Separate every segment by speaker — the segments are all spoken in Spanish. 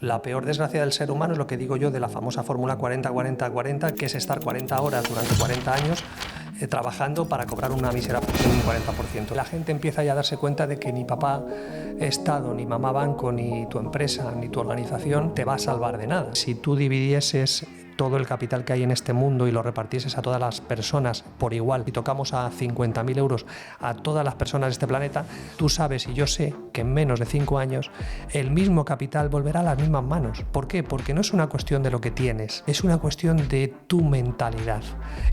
Speaker 1: La peor desgracia del ser humano es lo que digo yo de la famosa fórmula 40-40-40, que es estar 40 horas durante 40 años trabajando para cobrar una mísera pensión de un 40%. La gente empieza ya a darse cuenta de que ni papá Estado, ni mamá banco, ni tu empresa, ni tu organización te va a salvar de nada. Si tú dividieses todo el capital que hay en este mundo y lo repartieses a todas las personas por igual y tocamos a 50.000 euros a todas las personas de este planeta, tú sabes y yo sé que en menos de 5 años el mismo capital volverá a las mismas manos. ¿Por qué? Porque no es una cuestión de lo que tienes, es una cuestión de tu mentalidad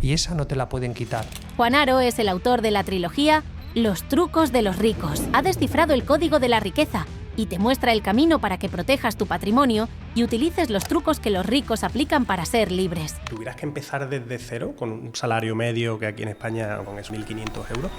Speaker 1: y esa no te la pueden quitar.
Speaker 2: Juan Aro es el autor de la trilogía Los trucos de los ricos. Ha descifrado el código de la riqueza y te muestra el camino para que protejas tu patrimonio y utilices los trucos que los ricos aplican para ser libres.
Speaker 3: ¿Tuvieras que empezar desde cero con un salario medio que aquí en España con esos 1.500 euros?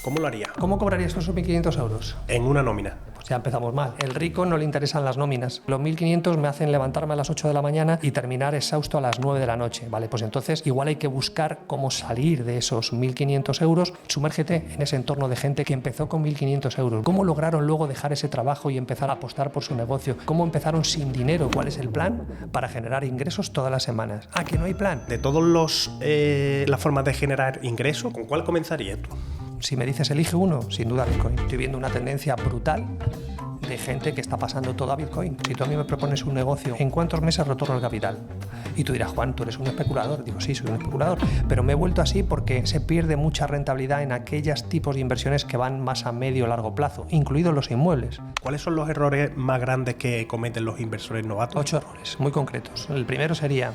Speaker 3: ¿Cómo lo harías?
Speaker 1: ¿Cómo cobrarías esos 1.500 euros?
Speaker 3: En una nómina.
Speaker 1: Pues ya empezamos mal. El rico no le interesan las nóminas. Los 1.500 me hacen levantarme a las 8 de la mañana y terminar exhausto a las 9 de la noche. Vale, pues entonces igual hay que buscar cómo salir de esos 1.500 euros. Sumérgete en ese entorno de gente que empezó con 1.500 euros. ¿Cómo lograron luego dejar ese trabajo y empezar a apostar por su negocio? ¿Cómo empezaron sin dinero? ¿Cuál es el plan para generar ingresos todas las semanas? ¿Ah, que no hay plan?
Speaker 3: De todas las formas de generar ingresos, ¿con cuál comenzarías tú?
Speaker 1: Si me dices elige uno, sin duda Bitcoin. Estoy viendo una tendencia brutal de gente que está pasando todo a Bitcoin. Si tú a mí me propones un negocio, ¿en cuántos meses retorno el capital? Y tú dirás, Juan, tú eres un especulador. Digo, sí, soy un especulador, pero me he vuelto así porque se pierde mucha rentabilidad en aquellos tipos de inversiones que van más a medio o largo plazo, incluidos los inmuebles.
Speaker 3: ¿Cuáles son los errores más grandes que cometen los inversores novatos?
Speaker 1: 8 errores, muy concretos. El primero sería...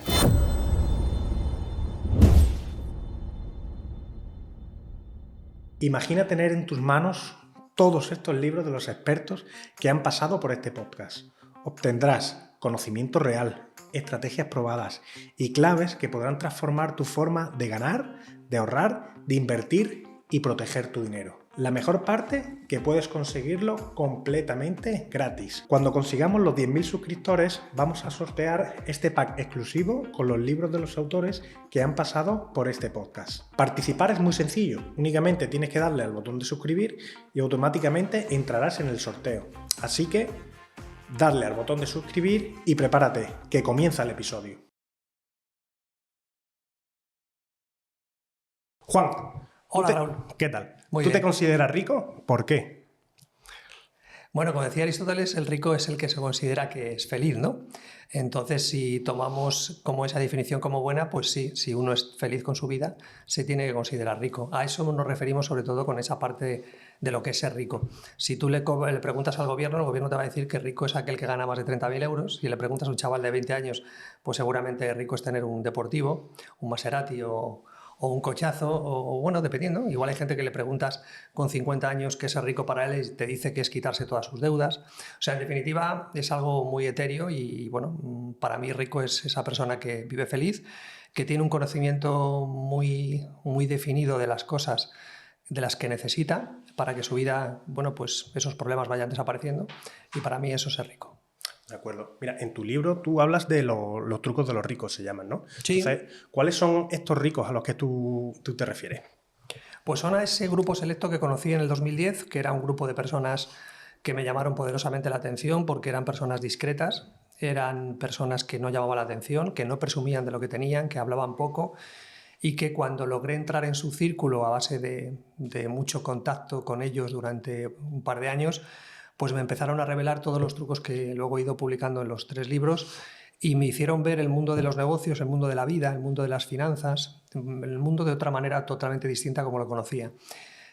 Speaker 3: Imagina tener en tus manos todos estos libros de los expertos que han pasado por este podcast. Obtendrás conocimiento real, estrategias probadas y claves que podrán transformar tu forma de ganar, de ahorrar, de invertir y proteger tu dinero. La mejor parte, que puedes conseguirlo completamente gratis. Cuando consigamos los 10.000 suscriptores, vamos a sortear este pack exclusivo con los libros de los autores que han pasado por este podcast. Participar es muy sencillo, únicamente tienes que darle al botón de suscribir y automáticamente entrarás en el sorteo. Así que, darle al botón de suscribir y prepárate, que comienza el episodio. Juan.
Speaker 1: Hola, Raúl.
Speaker 3: ¿Qué tal?
Speaker 1: Muy
Speaker 3: ¿Tú
Speaker 1: bien.
Speaker 3: te consideras rico? ¿Por qué?
Speaker 1: Bueno, como decía Aristóteles, el rico es el que se considera que es feliz, ¿no? Entonces, si tomamos como esa definición como buena, pues sí, si uno es feliz con su vida, se tiene que considerar rico. A eso nos referimos sobre todo con esa parte de lo que es ser rico. Si tú le preguntas al gobierno, el gobierno te va a decir que rico es aquel que gana más de 30.000 euros. Si le preguntas a un chaval de 20 años, pues seguramente rico es tener un deportivo, un Maserati o un cochazo, o bueno, dependiendo. Igual hay gente que le preguntas con 50 años qué es ser rico para él y te dice que es quitarse todas sus deudas. O sea, en definitiva, es algo muy etéreo y, bueno, para mí rico es esa persona que vive feliz, que tiene un conocimiento muy, muy definido de las cosas de las que necesita para que su vida, bueno, pues esos problemas vayan desapareciendo y para mí eso es ser rico.
Speaker 3: De acuerdo. Mira, en tu libro tú hablas de los trucos de los ricos, se llaman, ¿no?
Speaker 1: Sí.
Speaker 3: Entonces, ¿cuáles son estos ricos a los que tú te refieres?
Speaker 1: Pues son a ese grupo selecto que conocí en el 2010, que era un grupo de personas que me llamaron poderosamente la atención porque eran personas discretas, eran personas que no llamaban la atención, que no presumían de lo que tenían, que hablaban poco y que cuando logré entrar en su círculo a base de mucho contacto con ellos durante un par de años, pues me empezaron a revelar todos los trucos que luego he ido publicando en los 3 libros y me hicieron ver el mundo de los negocios, el mundo de la vida, el mundo de las finanzas, el mundo de otra manera totalmente distinta como lo conocía.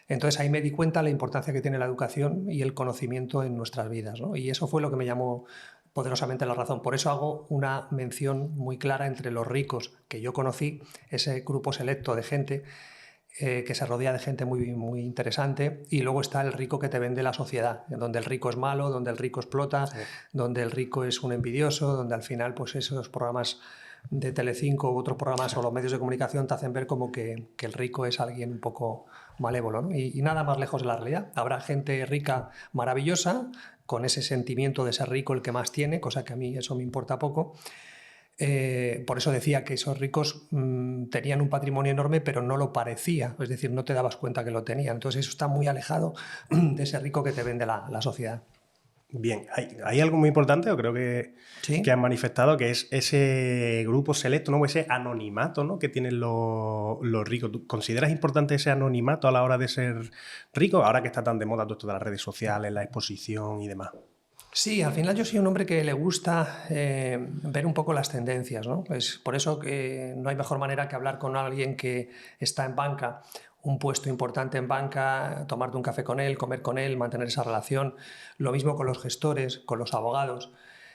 Speaker 1: Entonces ahí me di cuenta la importancia que tiene la educación y el conocimiento en nuestras vidas, ¿no? Y eso fue lo que me llamó poderosamente la razón. Por eso hago una mención muy clara entre los ricos que yo conocí, ese grupo selecto de gente que se rodea de gente muy, muy interesante, y luego está el rico que te vende la sociedad, donde el rico es malo, donde el rico explota, sí, donde el rico es un envidioso, donde al final pues esos programas de Telecinco u otros programas o los medios de comunicación te hacen ver como que el rico es alguien un poco malévolo, ¿no? Y nada más lejos de la realidad. Habrá gente rica maravillosa, con ese sentimiento de ser rico el que más tiene, cosa que a mí eso me importa poco. Por eso decía que esos ricos tenían un patrimonio enorme, pero no lo parecía, es decir, no te dabas cuenta que lo tenían. Entonces eso está muy alejado de ese rico que te vende la sociedad.
Speaker 3: Bien, hay algo muy importante, yo creo
Speaker 1: ¿Sí?
Speaker 3: que han manifestado, que es ese grupo selecto, ¿no? Ese anonimato, ¿no? Que tienen los ricos. ¿Tú consideras importante ese anonimato a la hora de ser rico? Ahora que está tan de moda todo esto de las redes sociales, la exposición y demás.
Speaker 1: Sí, al final yo soy un hombre que le gusta ver un poco las tendencias, ¿no? Es por eso que no hay mejor manera que hablar con alguien que está en banca, un puesto importante en banca, tomarte un café con él, comer con él, mantener esa relación. Lo mismo con los gestores, con los abogados.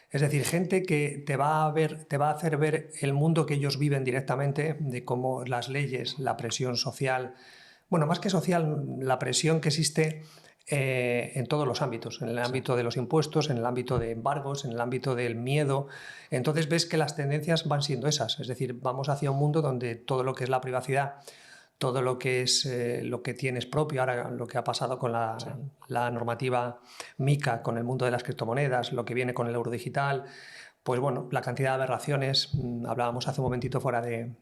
Speaker 1: Es decir, gente que te va a hacer ver el mundo que ellos viven directamente, de cómo las leyes, la presión social, bueno, más que social, la presión que existe en todos los ámbitos, en el ámbito de los impuestos, en el ámbito de embargos, en el ámbito del miedo. Entonces ves que las tendencias van siendo esas, es decir, vamos hacia un mundo donde todo lo que es la privacidad, todo lo que es lo que tienes propio, ahora lo que ha pasado con la normativa MiCA, con el mundo de las criptomonedas, lo que viene con el euro digital, pues bueno, la cantidad de aberraciones, hablábamos hace un momentito fuera de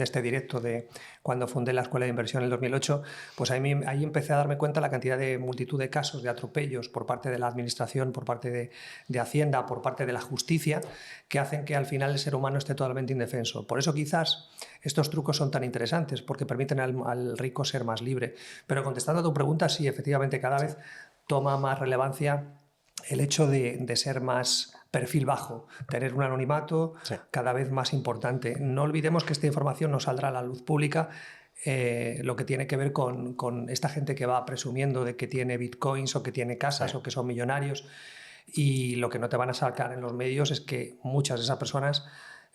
Speaker 1: este directo de cuando fundé la Escuela de Inversión en el 2008, pues ahí empecé a darme cuenta de la cantidad de multitud de casos de atropellos por parte de la administración, por parte de Hacienda, por parte de la justicia, que hacen que al final el ser humano esté totalmente indefenso. Por eso quizás estos trucos son tan interesantes, porque permiten al rico ser más libre. Pero contestando a tu pregunta, sí, efectivamente cada vez toma más relevancia el hecho de ser más perfil bajo, tener un anonimato cada vez más importante. No olvidemos que esta información no saldrá a la luz pública, lo que tiene que ver con esta gente que va presumiendo de que tiene bitcoins o que tiene casas o que son millonarios, y lo que no te van a sacar en los medios es que muchas de esas personas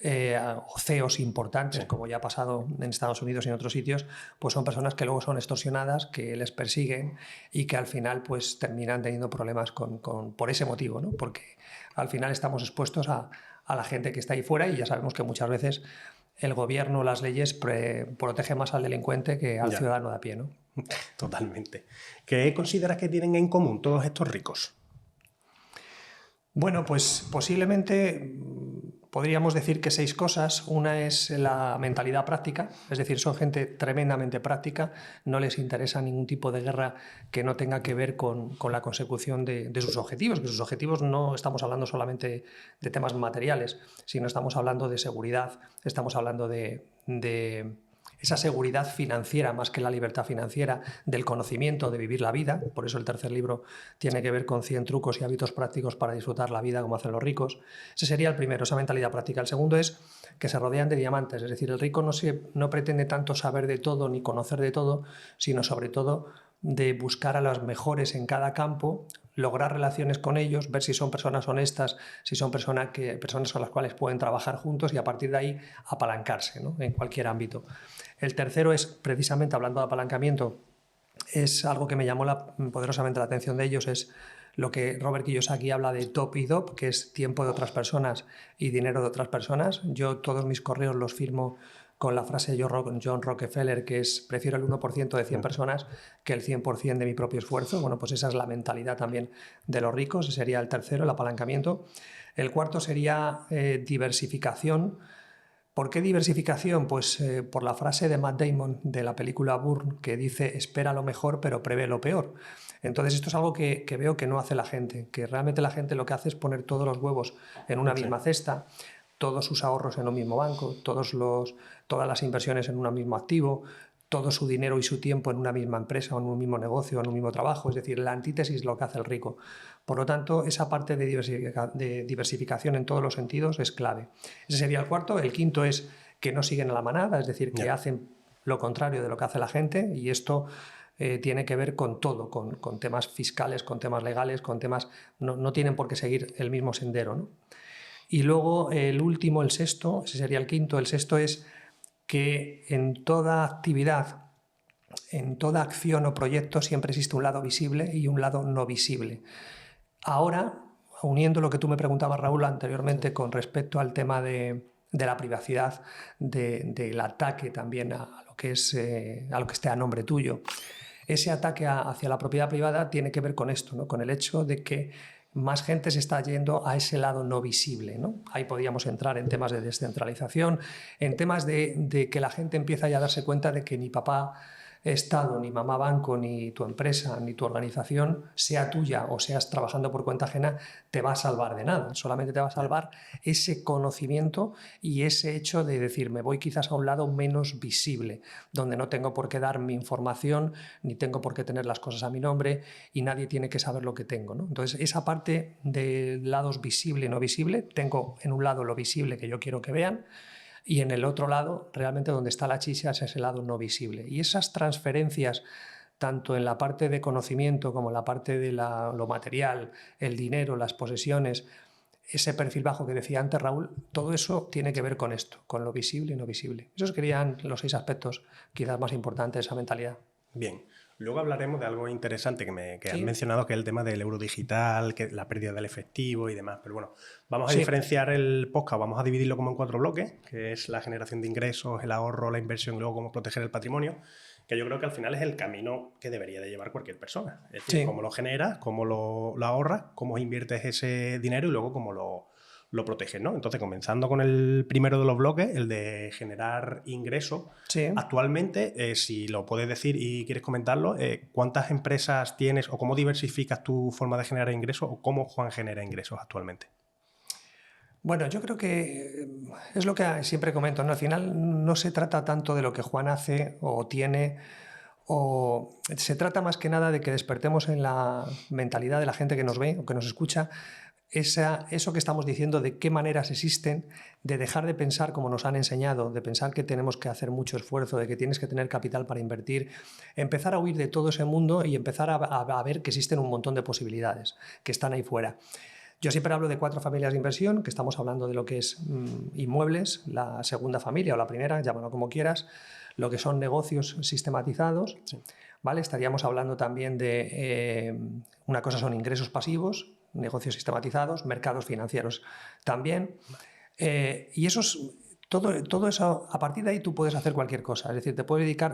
Speaker 1: o CEOs importantes, como ya ha pasado en Estados Unidos y en otros sitios, pues son personas que luego son extorsionadas, que les persiguen y que al final pues terminan teniendo problemas por ese motivo, ¿no? Porque al final estamos expuestos a la gente que está ahí fuera, y ya sabemos que muchas veces el gobierno, las leyes protegen más al delincuente que al ciudadano de a pie, ¿no?
Speaker 3: Totalmente. ¿Qué consideras que tienen en común todos estos ricos?
Speaker 1: Bueno, pues posiblemente podríamos decir que 6 cosas. Una es la mentalidad práctica, es decir, son gente tremendamente práctica, no les interesa ningún tipo de guerra que no tenga que ver con la consecución de sus objetivos, que sus objetivos no estamos hablando solamente de temas materiales, sino estamos hablando de seguridad, estamos hablando de esa seguridad financiera más que la libertad financiera, del conocimiento, de vivir la vida. Por eso el tercer libro tiene que ver con 100 trucos y hábitos prácticos para disfrutar la vida como hacen los ricos. Ese sería el primero, esa mentalidad práctica. El segundo es que se rodean de diamantes, es decir, el rico no pretende tanto saber de todo ni conocer de todo, sino sobre todo de buscar a los mejores en cada campo, lograr relaciones con ellos, ver si son personas honestas, si son personas con las cuales pueden trabajar juntos, y a partir de ahí apalancarse, ¿no? En cualquier ámbito. El tercero es, precisamente hablando de apalancamiento, es algo que me llamó poderosamente la atención de ellos, es lo que Robert Kiyosaki habla de top y dop, que es tiempo de otras personas y dinero de otras personas. Yo todos mis correos los firmo con la frase de John Rockefeller, que es: prefiero el 1% de 100 personas que el 100% de mi propio esfuerzo. Bueno, pues esa es la mentalidad también de los ricos. Ese sería el tercero, el apalancamiento. El cuarto sería diversificación. ¿Por qué diversificación? Pues por la frase de Matt Damon de la película Bourne, que dice: espera lo mejor pero prevé lo peor. Entonces esto es algo que veo que no hace la gente, que realmente la gente lo que hace es poner todos los huevos en una misma cesta, todos sus ahorros en un mismo banco, todas las inversiones en un mismo activo, todo su dinero y su tiempo en una misma empresa o en un mismo negocio o en un mismo trabajo. Es decir, la antítesis es lo que hace el rico. Por lo tanto, esa parte de diversificación en todos los sentidos es clave. Ese sería el cuarto. El quinto es que no siguen a la manada, es decir, que hacen lo contrario de lo que hace la gente, y esto tiene que ver con todo, con temas fiscales, con temas legales, con temas... No tienen por qué seguir el mismo sendero, ¿no? Y luego el último, el sexto, ese sería el quinto. El sexto es que en toda actividad, en toda acción o proyecto, siempre existe un lado visible y un lado no visible. Ahora, uniendo lo que tú me preguntabas, Raúl, anteriormente con respecto al tema de la privacidad, del ataque también a lo que esté a nombre tuyo, ese ataque hacia la propiedad privada tiene que ver con esto, ¿no? Con el hecho de que más gente se está yendo a ese lado no visible, ¿no? Ahí podríamos entrar en temas de descentralización, en temas de que la gente empieza ya a darse cuenta de que mi papá Estado, ni mamá banco, ni tu empresa, ni tu organización, sea tuya o seas trabajando por cuenta ajena, te va a salvar de nada. Solamente te va a salvar ese conocimiento y ese hecho de decir, me voy quizás a un lado menos visible, donde no tengo por qué dar mi información, ni tengo por qué tener las cosas a mi nombre y nadie tiene que saber lo que tengo, ¿no? Entonces, esa parte de lados visible y no visible, tengo en un lado lo visible que yo quiero que vean, y en el otro lado, realmente donde está la chicha, es ese lado no visible. Y esas transferencias, tanto en la parte de conocimiento como en la parte de lo material, el dinero, las posesiones, ese perfil bajo que decía antes Raúl, todo eso tiene que ver con esto, con lo visible y no visible. Esos serían los 6 aspectos quizás más importantes de esa mentalidad.
Speaker 3: Bien. Luego hablaremos de algo interesante que has
Speaker 1: Sí.
Speaker 3: mencionado, que es el tema del euro digital, que la pérdida del efectivo y demás. Pero bueno, vamos a
Speaker 1: Sí.
Speaker 3: diferenciar el podcast, vamos a dividirlo como en 4 bloques, que es la generación de ingresos, el ahorro, la inversión y luego cómo proteger el patrimonio, que yo creo que al final es el camino que debería de llevar cualquier persona. Es decir,
Speaker 1: Sí.
Speaker 3: cómo lo generas, cómo lo ahorras, cómo inviertes ese dinero y luego cómo lo proteges, ¿no? Entonces, comenzando con el primero de los bloques, el de generar ingresos.
Speaker 1: Sí.
Speaker 3: Actualmente, si lo puedes decir y quieres comentarlo, ¿cuántas empresas tienes o cómo diversificas tu forma de generar ingresos o cómo Juan genera ingresos actualmente?
Speaker 1: Bueno, yo creo que es lo que siempre comento, ¿no? Al final no se trata tanto de lo que Juan hace o tiene, o se trata más que nada de que despertemos en la mentalidad de la gente que nos ve o que nos escucha eso que estamos diciendo, de qué maneras existen, de dejar de pensar como nos han enseñado, de pensar que tenemos que hacer mucho esfuerzo, de que tienes que tener capital para invertir, empezar a huir de todo ese mundo y empezar a ver que existen un montón de posibilidades que están ahí fuera. Yo siempre hablo de 4 familias de inversión, que estamos hablando de lo que es inmuebles, la segunda familia o la primera, llámalo como quieras, lo que son negocios sistematizados,
Speaker 3: Sí.
Speaker 1: ¿vale? Estaríamos hablando también de una cosa son ingresos pasivos, negocios sistematizados, mercados financieros también. Y todo eso, a partir de ahí tú puedes hacer cualquier cosa. Es decir,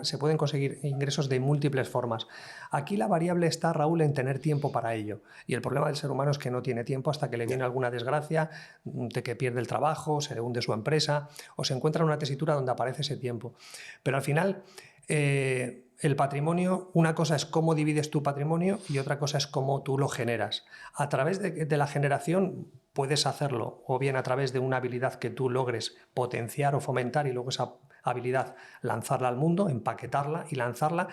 Speaker 1: se pueden conseguir ingresos de múltiples formas. Aquí la variable está, Raúl, en tener tiempo para ello. Y el problema del ser humano es que no tiene tiempo hasta que le viene alguna desgracia, de que pierde el trabajo, se le hunde su empresa o se encuentra en una tesitura donde aparece ese tiempo. Pero al final, el patrimonio, una cosa es cómo divides tu patrimonio y otra cosa es cómo tú lo generas. A través de la generación puedes hacerlo o bien a través de una habilidad que tú logres potenciar o fomentar y luego esa habilidad lanzarla al mundo, empaquetarla y lanzarla.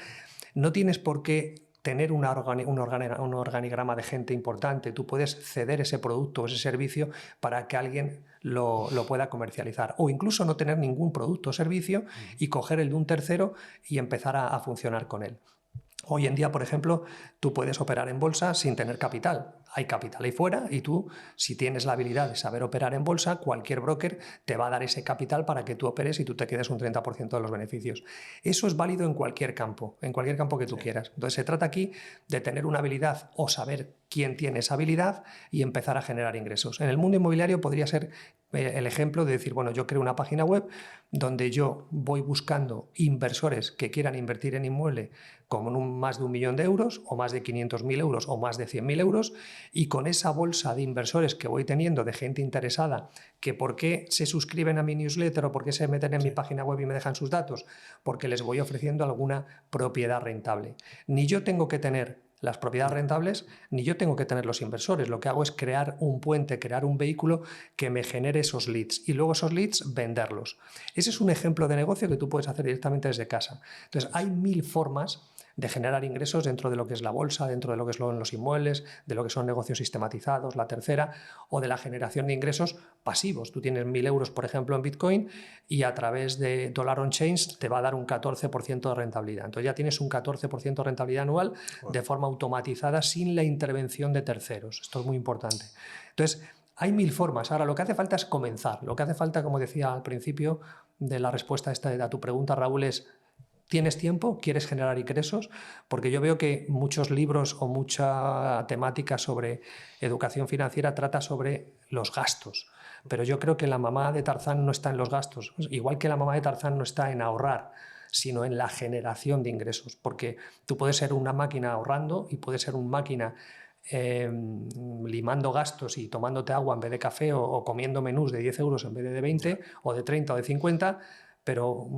Speaker 1: No tienes por qué tener un organigrama de gente importante. Tú puedes ceder ese producto o ese servicio para que alguien lo pueda comercializar. O incluso no tener ningún producto o servicio y coger el de un tercero y empezar a funcionar con él. Hoy en día, por ejemplo, tú puedes operar en bolsa sin tener capital. Hay capital ahí fuera y tú, si tienes la habilidad de saber operar en bolsa, cualquier broker te va a dar ese capital para que tú operes y tú te quedes un 30% de los beneficios. Eso es válido en cualquier campo que tú quieras. Entonces se trata aquí de tener una habilidad o saber quién tiene esa habilidad y empezar a generar ingresos. En el mundo inmobiliario podría ser el ejemplo de decir, bueno, yo creo una página web donde yo voy buscando inversores que quieran invertir en inmueble con más de 1 millón de euros o más de 500.000 euros o más de 100.000 euros y con esa bolsa de inversores que voy teniendo de gente interesada, que por qué se suscriben a mi newsletter o por qué se meten en mi página web y me dejan sus datos, porque les voy ofreciendo alguna propiedad rentable. Ni yo tengo que tener las propiedades rentables, ni yo tengo que tener los inversores. Lo que hago es crear un puente, crear un vehículo que me genere esos leads y luego esos leads venderlos. Ese es un ejemplo de negocio que tú puedes hacer directamente desde casa. Entonces, hay 1000 formas de generar ingresos dentro de lo que es la bolsa, dentro de lo que son los inmuebles, de lo que son negocios sistematizados, la tercera, o de la generación de ingresos pasivos. Tú tienes 1.000 euros, por ejemplo, en Bitcoin y a través de Dollar on Chains te va a dar un 14% de rentabilidad. Entonces ya tienes un 14% de rentabilidad anual de forma automatizada sin la intervención de terceros. Esto es muy importante. Entonces, hay 1000 formas. Ahora, lo que hace falta es comenzar. Lo que hace falta, como decía al principio de la respuesta a tu pregunta, Raúl, es ¿tienes tiempo? ¿Quieres generar ingresos? Porque yo veo que muchos libros o mucha temática sobre educación financiera trata sobre los gastos. Pero yo creo que la mamá de Tarzán no está en los gastos. Igual que la mamá de Tarzán no está en ahorrar, sino en la generación de ingresos. Porque tú puedes ser una máquina ahorrando y puedes ser una máquina limando gastos y tomándote agua en vez de café o comiendo menús de 10 euros en vez de 20 o de 30 o de 50, pero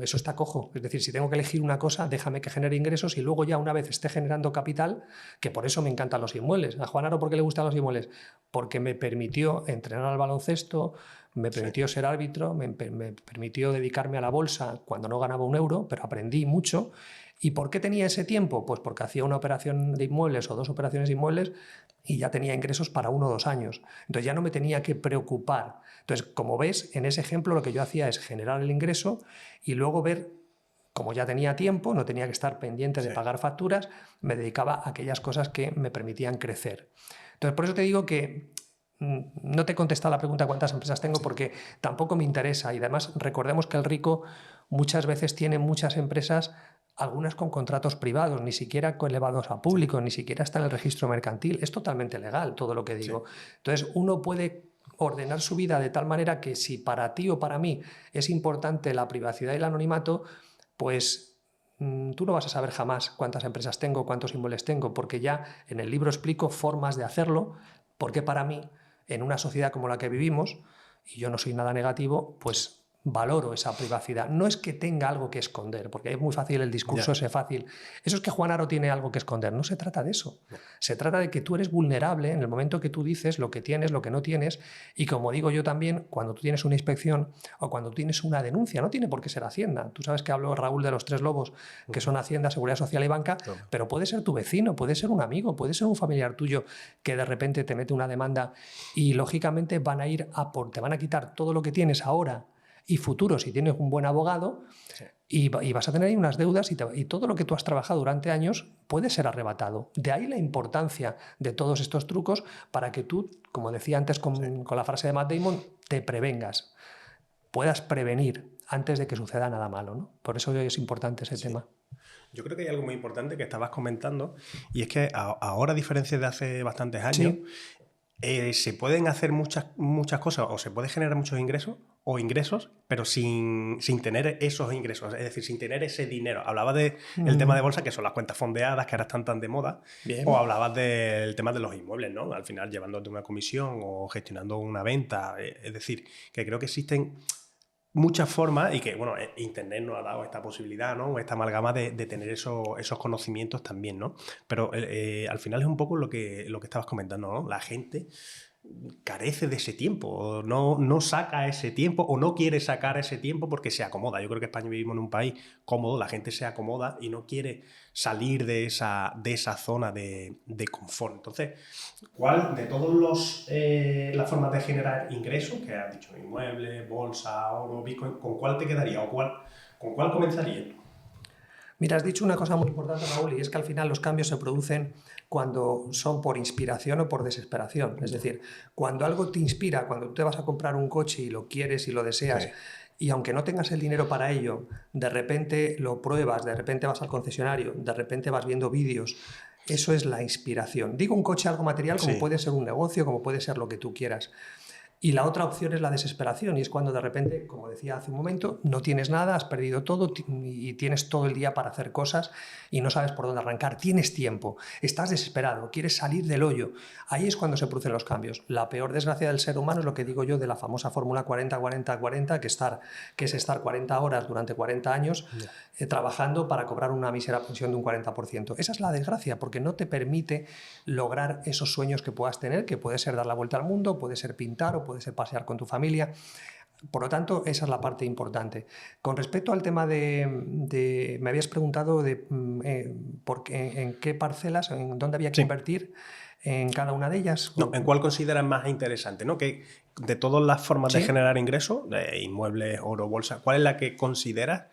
Speaker 1: eso está cojo. Es decir, si tengo que elegir una cosa, déjame que genere ingresos y luego ya una vez esté generando capital, que por eso me encantan los inmuebles. A Juan Aro, ¿por qué le gustan los inmuebles? Porque me permitió entrenar al baloncesto, me permitió ser árbitro, me permitió dedicarme a la bolsa cuando no ganaba un euro, pero aprendí mucho. ¿Y por qué tenía ese tiempo? Pues porque hacía una operación de inmuebles o 2 operaciones de inmuebles y ya tenía ingresos para 1 o 2 años. Entonces ya no me tenía que preocupar. Entonces, como ves, en ese ejemplo lo que yo hacía es generar el ingreso y luego ver, como ya tenía tiempo, no tenía que estar pendiente de pagar facturas, me dedicaba a aquellas cosas que me permitían crecer. Entonces, por eso te digo que no te he contestado la pregunta cuántas empresas tengo porque tampoco me interesa. Y además recordemos que el rico muchas veces tiene muchas empresas, algunas con contratos privados, ni siquiera elevados a público, ni siquiera está en el registro mercantil. Es totalmente legal todo lo que digo. Entonces uno puede ordenar su vida de tal manera que si para ti o para mí es importante la privacidad y el anonimato, pues tú no vas a saber jamás cuántas empresas tengo, cuántos inmuebles tengo, porque ya en el libro explico formas de hacerlo, porque para mí, en una sociedad como la que vivimos, y yo no soy nada negativo, pues valoro esa privacidad. No es que tenga algo que esconder, porque es muy fácil el discurso ese fácil. Eso es que Juan Aro tiene algo que esconder. No se trata de eso. Se trata de que tú eres vulnerable en el momento que tú dices lo que tienes, lo que no tienes, y como digo yo también, cuando tú tienes una inspección o cuando tú tienes una denuncia, no tiene por qué ser Hacienda. Tú sabes que habló Raúl de los 3 lobos, que son Hacienda, Seguridad Social y Banca, pero puede ser tu vecino, puede ser un amigo, puede ser un familiar tuyo que de repente te mete una demanda y lógicamente van a ir te van a quitar todo lo que tienes ahora y futuro si tienes un buen abogado y vas a tener ahí unas deudas y todo lo que tú has trabajado durante años puede ser arrebatado. De ahí la importancia de todos estos trucos para que tú, como decía antes con la frase de Matt Damon, te prevengas, puedas prevenir antes de que suceda nada malo, ¿no? Por eso es importante ese tema.
Speaker 3: Yo creo que hay algo muy importante que estabas comentando y es que ahora, a diferencia de hace bastantes años, se pueden hacer muchas cosas o se puede generar muchos ingresos, pero sin tener esos ingresos, es decir, sin tener ese dinero. Hablabas del tema de bolsa, que son las cuentas fondeadas, que ahora están tan de moda, o hablabas del tema de los inmuebles, ¿no? Al final llevándote una comisión o gestionando una venta. Es decir, que creo que existen muchas formas y que, bueno, Internet nos ha dado esta posibilidad, ¿no? Esta amalgama de tener esos conocimientos también, ¿no? Pero al final es un poco lo que estabas comentando, ¿no? La gente carece de ese tiempo, no saca ese tiempo o no quiere sacar ese tiempo porque se acomoda. Yo creo que España vivimos en un país cómodo, la gente se acomoda y no quiere salir de esa zona de confort. Entonces, ¿cuál de todas las formas de generar ingresos que has dicho, inmuebles, bolsa, oro, Bitcoin, con cuál te quedaría o con cuál comenzarías?
Speaker 1: Mira, has dicho una cosa muy importante, Raúl, y es que al final los cambios se producen cuando son por inspiración o por desesperación. Es decir, cuando algo te inspira, cuando tú te vas a comprar un coche y lo quieres y lo deseas, y aunque no tengas el dinero para ello, de repente lo pruebas, de repente vas al concesionario, de repente vas viendo vídeos, eso es la inspiración. Digo un coche, algo material, como puede ser un negocio, como puede ser lo que tú quieras. Y la otra opción es la desesperación, y es cuando de repente, como decía hace un momento, no tienes nada, has perdido todo y tienes todo el día para hacer cosas y no sabes por dónde arrancar. Tienes tiempo, estás desesperado, quieres salir del hoyo. Ahí es cuando se producen los cambios. La peor desgracia del ser humano es lo que digo yo de la famosa fórmula 40-40-40, que es estar 40 horas durante 40 años trabajando para cobrar una mísera pensión de un 40%. Esa es la desgracia, porque no te permite lograr esos sueños que puedas tener, que puede ser dar la vuelta al mundo, puede ser pintar o puede ser pasear con tu familia. Por lo tanto, esa es la parte importante. Con respecto al tema me habías preguntado en qué parcelas, en dónde había que invertir en cada una de ellas.
Speaker 3: No, ¿en cuál consideras más interesante, ¿no? Que de todas las formas de generar ingresos, de inmuebles, oro, bolsa, ¿cuál es la que consideras,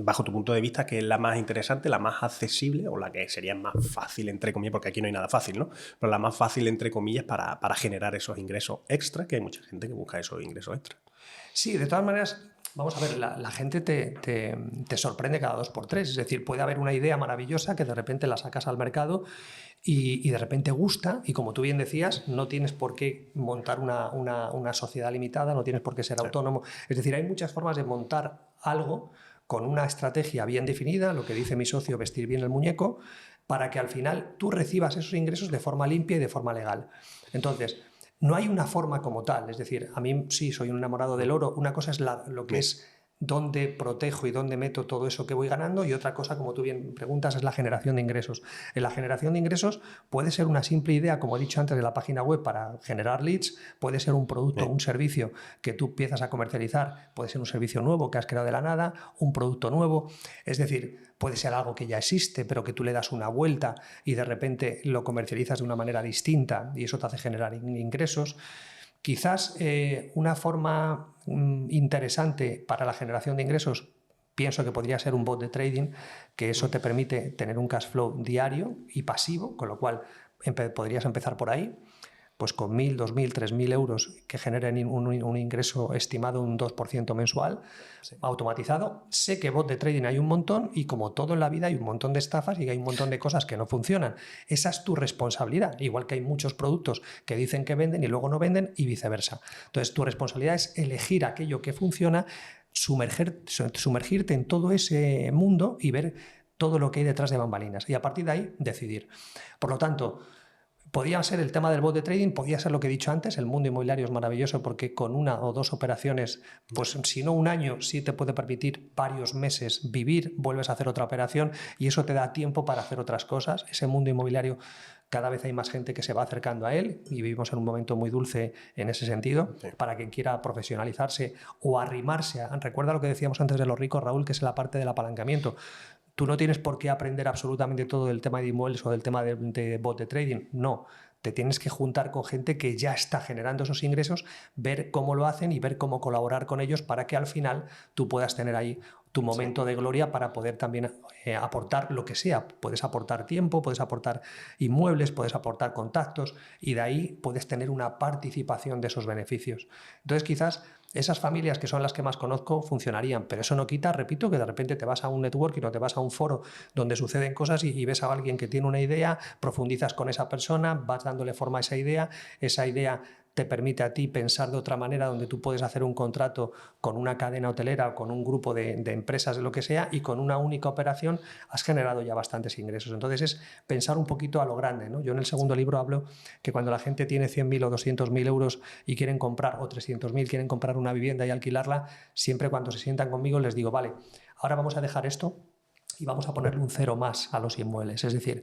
Speaker 3: bajo tu punto de vista, que es la más interesante, la más accesible o la que sería más fácil, entre comillas, porque aquí no hay nada fácil, ¿no? Pero la más fácil, entre comillas, para generar esos ingresos extra, que hay mucha gente que busca esos ingresos extra?
Speaker 1: Sí, de todas maneras, vamos a ver, la gente te sorprende cada 2x3. Es decir, puede haber una idea maravillosa que de repente la sacas al mercado y de repente gusta, y como tú bien decías, no tienes por qué montar una sociedad limitada, no tienes por qué ser autónomo. Es decir, hay muchas formas de montar algo con una estrategia bien definida, lo que dice mi socio, vestir bien el muñeco, para que al final tú recibas esos ingresos de forma limpia y de forma legal. Entonces, no hay una forma como tal. Es decir, a mí sí soy un enamorado del oro. Una cosa es lo que es dónde protejo y dónde meto todo eso que voy ganando, y otra cosa, como tú bien preguntas, es la generación de ingresos. En la generación de ingresos puede ser una simple idea, como he dicho antes, de la página web para generar leads, puede ser un producto, un servicio que tú empiezas a comercializar, puede ser un servicio nuevo que has creado de la nada, un producto nuevo, es decir, puede ser algo que ya existe, pero que tú le das una vuelta y de repente lo comercializas de una manera distinta y eso te hace generar ingresos. Quizás una forma interesante para la generación de ingresos, pienso que podría ser un bot de trading, que eso te permite tener un cash flow diario y pasivo, con lo cual podrías empezar por ahí, pues con 1.000, 2.000, 3.000 euros que generen un ingreso estimado un 2% mensual, automatizado. Sé que bot de trading hay un montón y como todo en la vida hay un montón de estafas y hay un montón de cosas que no funcionan. Esa es tu responsabilidad, igual que hay muchos productos que dicen que venden y luego no venden y viceversa. Entonces tu responsabilidad es elegir aquello que funciona, sumergirte en todo ese mundo y ver todo lo que hay detrás de bambalinas y a partir de ahí decidir. Por lo tanto, podía ser el tema del bot de trading, podía ser lo que he dicho antes, el mundo inmobiliario es maravilloso porque con una o dos operaciones, pues si no un año, sí te puede permitir varios meses vivir, vuelves a hacer otra operación y eso te da tiempo para hacer otras cosas. Ese mundo inmobiliario, cada vez hay más gente que se va acercando a él y vivimos en un momento muy dulce en ese sentido. Sí. Para quien quiera profesionalizarse o arrimarse recuerda lo que decíamos antes de los ricos, Raúl, que es la parte del apalancamiento. Tú no tienes por qué aprender absolutamente todo del tema de inmuebles o del tema de bot de trading. No, te tienes que juntar con gente que ya está generando esos ingresos, ver cómo lo hacen y ver cómo colaborar con ellos para que al final tú puedas tener ahí tu momento de gloria para poder también aportar lo que sea. Puedes aportar tiempo, puedes aportar inmuebles, puedes aportar contactos y de ahí puedes tener una participación de esos beneficios. Entonces quizás esas familias que son las que más conozco funcionarían, pero eso no quita, repito, que de repente te vas a un networking o te vas a un foro donde suceden cosas y ves a alguien que tiene una idea, profundizas con esa persona, vas dándole forma a esa idea te permite a ti pensar de otra manera donde tú puedes hacer un contrato con una cadena hotelera o con un grupo de empresas de lo que sea y con una única operación has generado ya bastantes ingresos. Entonces es pensar un poquito a lo grande, ¿no? Yo en el segundo libro hablo que cuando la gente tiene 100.000 o 200.000 euros y quieren comprar, o 300.000, quieren comprar una vivienda y alquilarla, siempre cuando se sientan conmigo les digo, vale, ahora vamos a dejar esto y vamos a ponerle un cero más a los inmuebles. Es decir,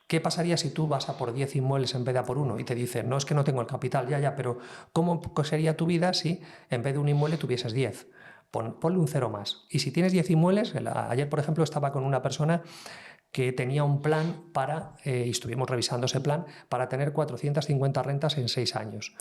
Speaker 1: ¿qué pasaría si tú vas a por 10 inmuebles en vez de a por uno? Y te dicen, no, es que no tengo el capital, ya, pero ¿cómo sería tu vida si en vez de un inmueble tuvieses 10? Ponle un cero más. Y si tienes 10 inmuebles, ayer, por ejemplo, estaba con una persona que tenía un plan y estuvimos revisando ese plan, para tener 450 rentas en 6 años.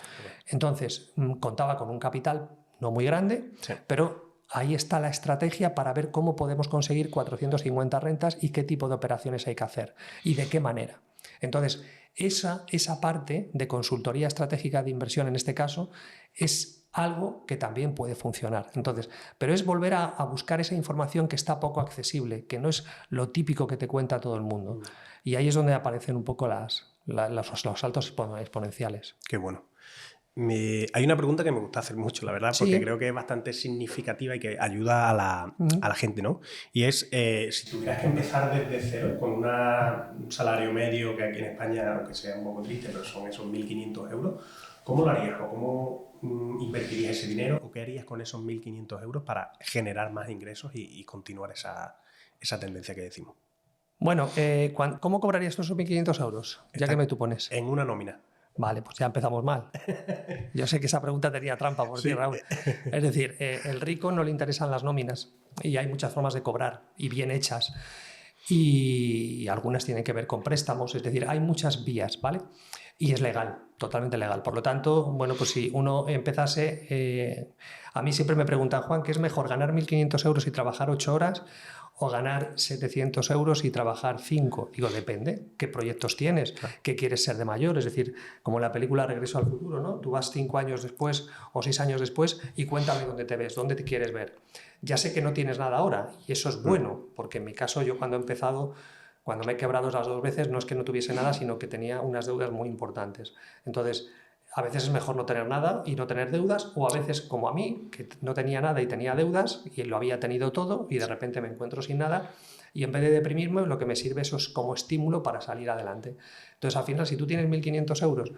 Speaker 1: Entonces, contaba con un capital no muy grande, sí, pero ahí está la estrategia para ver cómo podemos conseguir 450 rentas y qué tipo de operaciones hay que hacer y de qué manera. Entonces, esa parte de consultoría estratégica de inversión en este caso es algo que también puede funcionar. Entonces, pero es volver a buscar esa información que está poco accesible, que no es lo típico que te cuenta todo el mundo. Y ahí es donde aparecen un poco los saltos exponenciales.
Speaker 3: Qué bueno. Hay una pregunta que me gusta hacer mucho, la verdad, porque sí, creo que es bastante significativa y que ayuda a la gente, ¿no? Y es, si tuvieras que empezar desde cero con un salario medio, que aquí en España, aunque sea un poco triste, pero son esos 1.500 euros, ¿cómo lo harías? ¿O cómo invertirías ese dinero? ¿O qué harías con esos 1.500 euros para generar más ingresos y continuar esa tendencia que decimos?
Speaker 1: Bueno, ¿cómo cobrarías esos 1.500 euros? Ya que me tú pones.
Speaker 3: En una nómina.
Speaker 1: Vale, pues ya empezamos mal. Yo sé que esa pregunta tenía trampa por ti, Raúl. Es decir, el rico no le interesan las nóminas y hay muchas formas de cobrar y bien hechas. Y algunas tienen que ver con préstamos, es decir, hay muchas vías, ¿vale? Y es legal, totalmente legal. Por lo tanto, bueno, pues si uno empezase... a mí siempre me preguntan, Juan, ¿qué es mejor, ganar 1.500 euros y trabajar 8 horas o ganar 700 euros y trabajar 5? Digo, depende, ¿qué proyectos tienes? ¿Qué quieres ser de mayor? Es decir, como en la película Regreso al futuro, ¿no? Tú vas 5 años después o 6 años después y cuéntame dónde te ves, dónde te quieres ver. Ya sé que no tienes nada ahora y eso es bueno, porque en mi caso yo cuando he empezado, cuando me he quebrado las 2 veces, no es que no tuviese nada, sino que tenía unas deudas muy importantes. Entonces, a veces es mejor no tener nada y no tener deudas, o a veces, como a mí, que no tenía nada y tenía deudas y lo había tenido todo y de repente me encuentro sin nada y en vez de deprimirme, lo que me sirve eso es como estímulo para salir adelante. Entonces, al final, si tú tienes 1.500 euros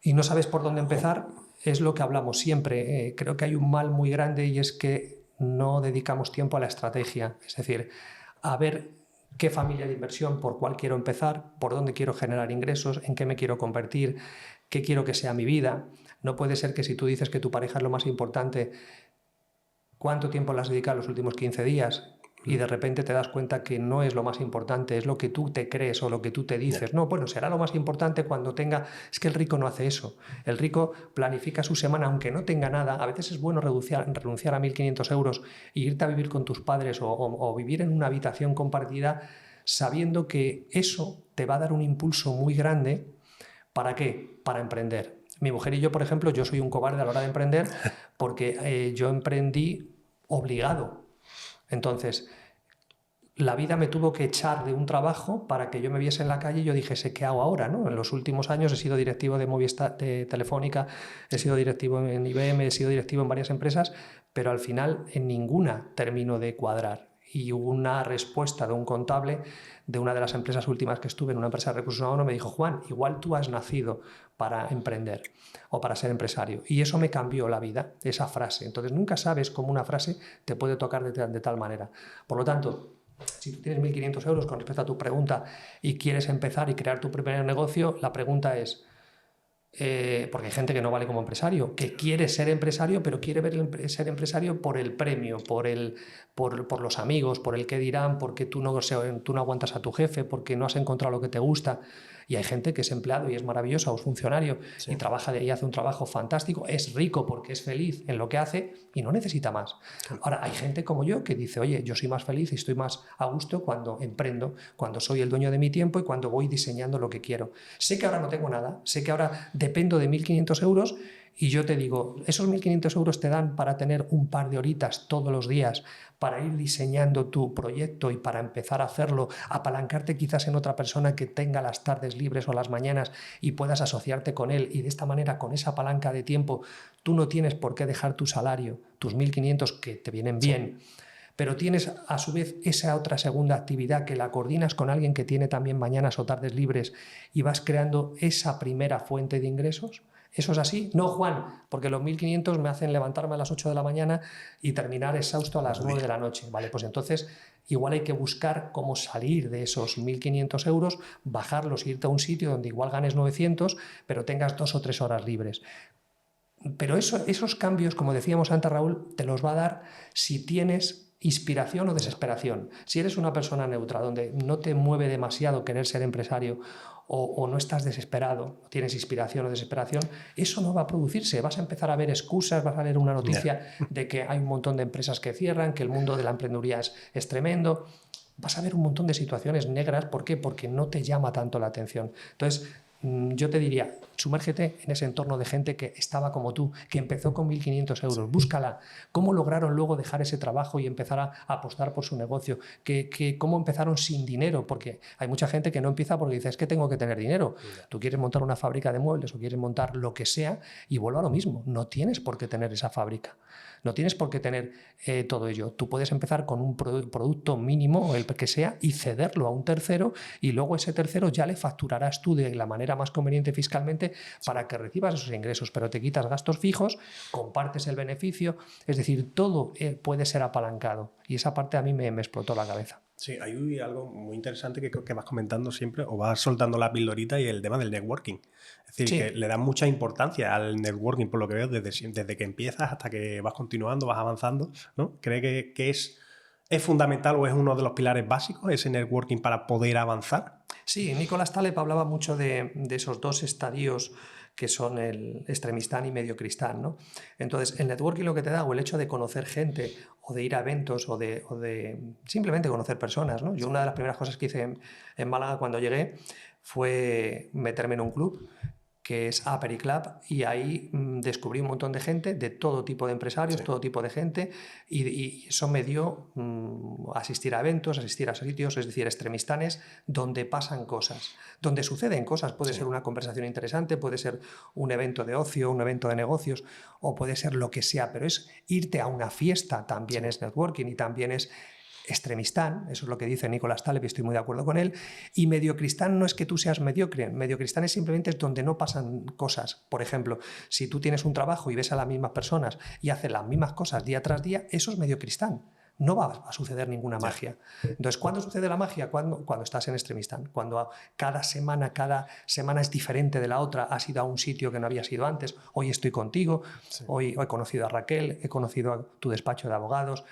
Speaker 1: y no sabes por dónde empezar, es lo que hablamos siempre. Creo que hay un mal muy grande y es que no dedicamos tiempo a la estrategia, es decir, a ver qué familia de inversión, por cuál quiero empezar, por dónde quiero generar ingresos, en qué me quiero convertir, qué quiero que sea mi vida. No puede ser que si tú dices que tu pareja es lo más importante, ¿cuánto tiempo le has dedicado los últimos 15 días? Y de repente te das cuenta que no es lo más importante, es lo que tú te crees o lo que tú te dices. No, bueno, será lo más importante cuando tenga... Es que el rico no hace eso. El rico planifica su semana, aunque no tenga nada. A veces es bueno renunciar a 1.500 euros e irte a vivir con tus padres o vivir en una habitación compartida sabiendo que eso te va a dar un impulso muy grande. ¿Para qué? Para emprender. Mi mujer y yo, por ejemplo, yo soy un cobarde a la hora de emprender porque yo emprendí obligado. Entonces, la vida me tuvo que echar de un trabajo para que yo me viese en la calle y yo dijese, ¿qué hago ahora? ¿No? En los últimos años he sido directivo de Movistar, de Telefónica, he sido directivo en IBM, he sido directivo en varias empresas, pero al final en ninguna termino de cuadrar. Y hubo una respuesta de un contable de una de las empresas últimas que estuve, en una empresa de recursos humanos, me dijo, Juan, igual tú has nacido para emprender o para ser empresario. Y eso me cambió la vida, esa frase. Entonces nunca sabes cómo una frase te puede tocar de tal manera. Por lo tanto, si tú tienes 1.500 euros con respecto a tu pregunta y quieres empezar y crear tu primer negocio, la pregunta es... porque hay gente que no vale como empresario, que quiere ser empresario, pero quiere ser empresario por el premio, por los amigos, por el qué dirán, porque tú no aguantas a tu jefe, porque no has encontrado lo que te gusta. Y hay gente que es empleado y es maravillosa, o es funcionario, sí, y trabaja y hace un trabajo fantástico, es rico porque es feliz en lo que hace y no necesita más. Ahora, hay gente como yo que dice, oye, yo soy más feliz y estoy más a gusto cuando emprendo, cuando soy el dueño de mi tiempo y cuando voy diseñando lo que quiero. Sé que ahora no tengo nada, sé que ahora dependo de 1.500 euros y yo te digo, esos 1.500 euros te dan para tener un par de horitas todos los días para ir diseñando tu proyecto y para empezar a hacerlo, apalancarte quizás en otra persona que tenga las tardes libres o las mañanas y puedas asociarte con él, y de esta manera, con esa palanca de tiempo, tú no tienes por qué dejar tu salario, tus 1.500 que te vienen bien, pero tienes a su vez esa otra segunda actividad que la coordinas con alguien que tiene también mañanas o tardes libres y vas creando esa primera fuente de ingresos. ¿Eso es así? No, Juan, porque los 1.500 me hacen levantarme a las 8 de la mañana y terminar exhausto a las 9 de la noche. Vale, pues entonces igual hay que buscar cómo salir de esos 1.500 euros, bajarlos, irte a un sitio donde igual ganes 900, pero tengas 2 o 3 horas libres. Pero esos cambios, como decíamos antes, Raúl, te los va a dar si tienes inspiración o desesperación. Si eres una persona neutra, donde no te mueve demasiado querer ser empresario o no estás desesperado, no tienes inspiración o desesperación, eso no va a producirse. Vas a empezar a ver excusas, vas a leer una noticia de que hay un montón de empresas que cierran, que el mundo de la emprendeduría es tremendo. Vas a ver un montón de situaciones negras. ¿Por qué? Porque no te llama tanto la atención. Entonces, yo te diría, sumérgete en ese entorno de gente que estaba como tú, que empezó con 1.500 euros. Búscala. ¿Cómo lograron luego dejar ese trabajo y empezar a apostar por su negocio? ¿Cómo empezaron sin dinero? Porque hay mucha gente que no empieza porque dice, es que tengo que tener dinero. Tú quieres montar una fábrica de muebles o quieres montar lo que sea y vuelvo a lo mismo. No tienes por qué tener esa fábrica. No tienes por qué tener todo ello. Tú puedes empezar con un producto mínimo, o el que sea, y cederlo a un tercero, y luego ese tercero ya le facturarás tú de la manera más conveniente fiscalmente para que recibas esos ingresos, pero te quitas gastos fijos, compartes el beneficio, es decir, todo puede ser apalancado. Y esa parte a mí me explotó la cabeza.
Speaker 3: Sí, hay algo muy interesante que vas comentando siempre, o vas soltando la pildorita, y el tema del networking. Es decir, que le dan mucha importancia al networking, por lo que veo, desde que empiezas hasta que vas continuando, vas avanzando, ¿no? ¿Cree que es fundamental o es uno de los pilares básicos ese networking para poder avanzar?
Speaker 1: Sí, Nicolás Taleb hablaba mucho de esos dos estadios que son el extremistán y mediocristán, ¿no? Entonces, el networking lo que te da, o el hecho de conocer gente, o de ir a eventos, o de simplemente conocer personas, ¿no? Yo una de las primeras cosas que hice en Málaga cuando llegué fue meterme en un club que es Aperi Club, y ahí descubrí un montón de gente, de todo tipo de empresarios, todo tipo de gente, y eso me dio asistir a eventos, asistir a sitios, es decir, extremistanes, donde pasan cosas, donde suceden cosas. Puede ser una conversación interesante, puede ser un evento de ocio, un evento de negocios, o puede ser lo que sea, pero es irte a una fiesta, también es networking, y también es extremistán, eso es lo que dice Nicolás Taleb y estoy muy de acuerdo con él, y mediocristán no es que tú seas mediocre, mediocristán es simplemente donde no pasan cosas. Por ejemplo, si tú tienes un trabajo y ves a las mismas personas y hacen las mismas cosas día tras día, eso es mediocristán. No va a suceder ninguna magia. Entonces, ¿cuándo sucede la magia? Cuando estás en extremistán, cuando cada semana es diferente de la otra, has ido a un sitio que no habías ido antes, hoy estoy contigo, hoy he conocido a Raquel, he conocido a tu despacho de abogados,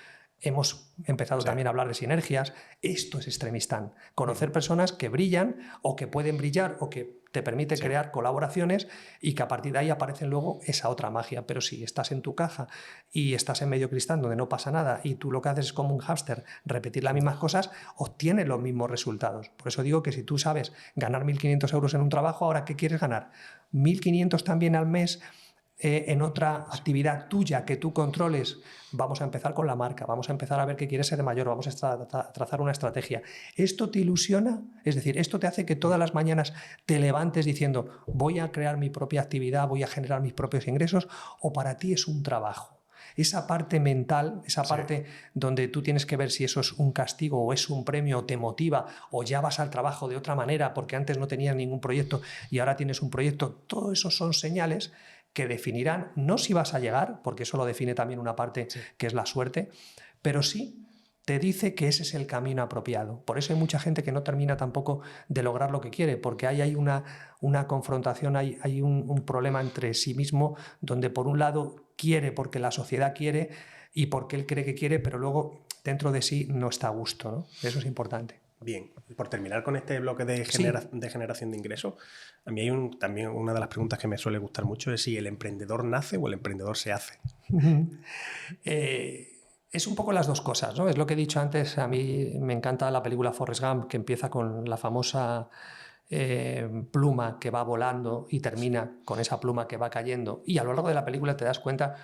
Speaker 1: hemos empezado también a hablar de sinergias. Esto es extremistán. Conocer personas que brillan o que pueden brillar o que te permite crear colaboraciones y que a partir de ahí aparecen luego esa otra magia. Pero si estás en tu caja y estás en mediocristán donde no pasa nada y tú lo que haces es como un hámster, repetir las mismas cosas, obtienes los mismos resultados. Por eso digo que si tú sabes ganar 1.500 euros en un trabajo, ¿ahora qué quieres ganar? 1.500 también al mes en otra actividad tuya que tú controles. Vamos a empezar con la marca, vamos a empezar a ver qué quieres ser de mayor, vamos a trazar una estrategia. ¿Esto te ilusiona? Es decir, ¿esto te hace que todas las mañanas te levantes diciendo voy a crear mi propia actividad, voy a generar mis propios ingresos? ¿O para ti es un trabajo? Esa parte mental, esa parte donde tú tienes que ver si eso es un castigo o es un premio o te motiva o ya vas al trabajo de otra manera porque antes no tenías ningún proyecto y ahora tienes un proyecto, todo eso son señales que definirán no si vas a llegar, porque eso lo define también una parte que es la suerte, pero sí te dice que ese es el camino apropiado. Por eso hay mucha gente que no termina tampoco de lograr lo que quiere, porque hay una confrontación, hay un problema entre sí mismo, donde por un lado quiere porque la sociedad quiere y porque él cree que quiere, pero luego dentro de sí no está a gusto, ¿no? Eso es importante.
Speaker 3: Bien, por terminar con este bloque de generación de ingresos, a mí hay también una de las preguntas que me suele gustar mucho es si el emprendedor nace o el emprendedor se hace.
Speaker 1: Es un poco las dos cosas, ¿no? Es lo que he dicho antes, a mí me encanta la película Forrest Gump, que empieza con la famosa pluma que va volando y termina con esa pluma que va cayendo. Y a lo largo de la película te das cuenta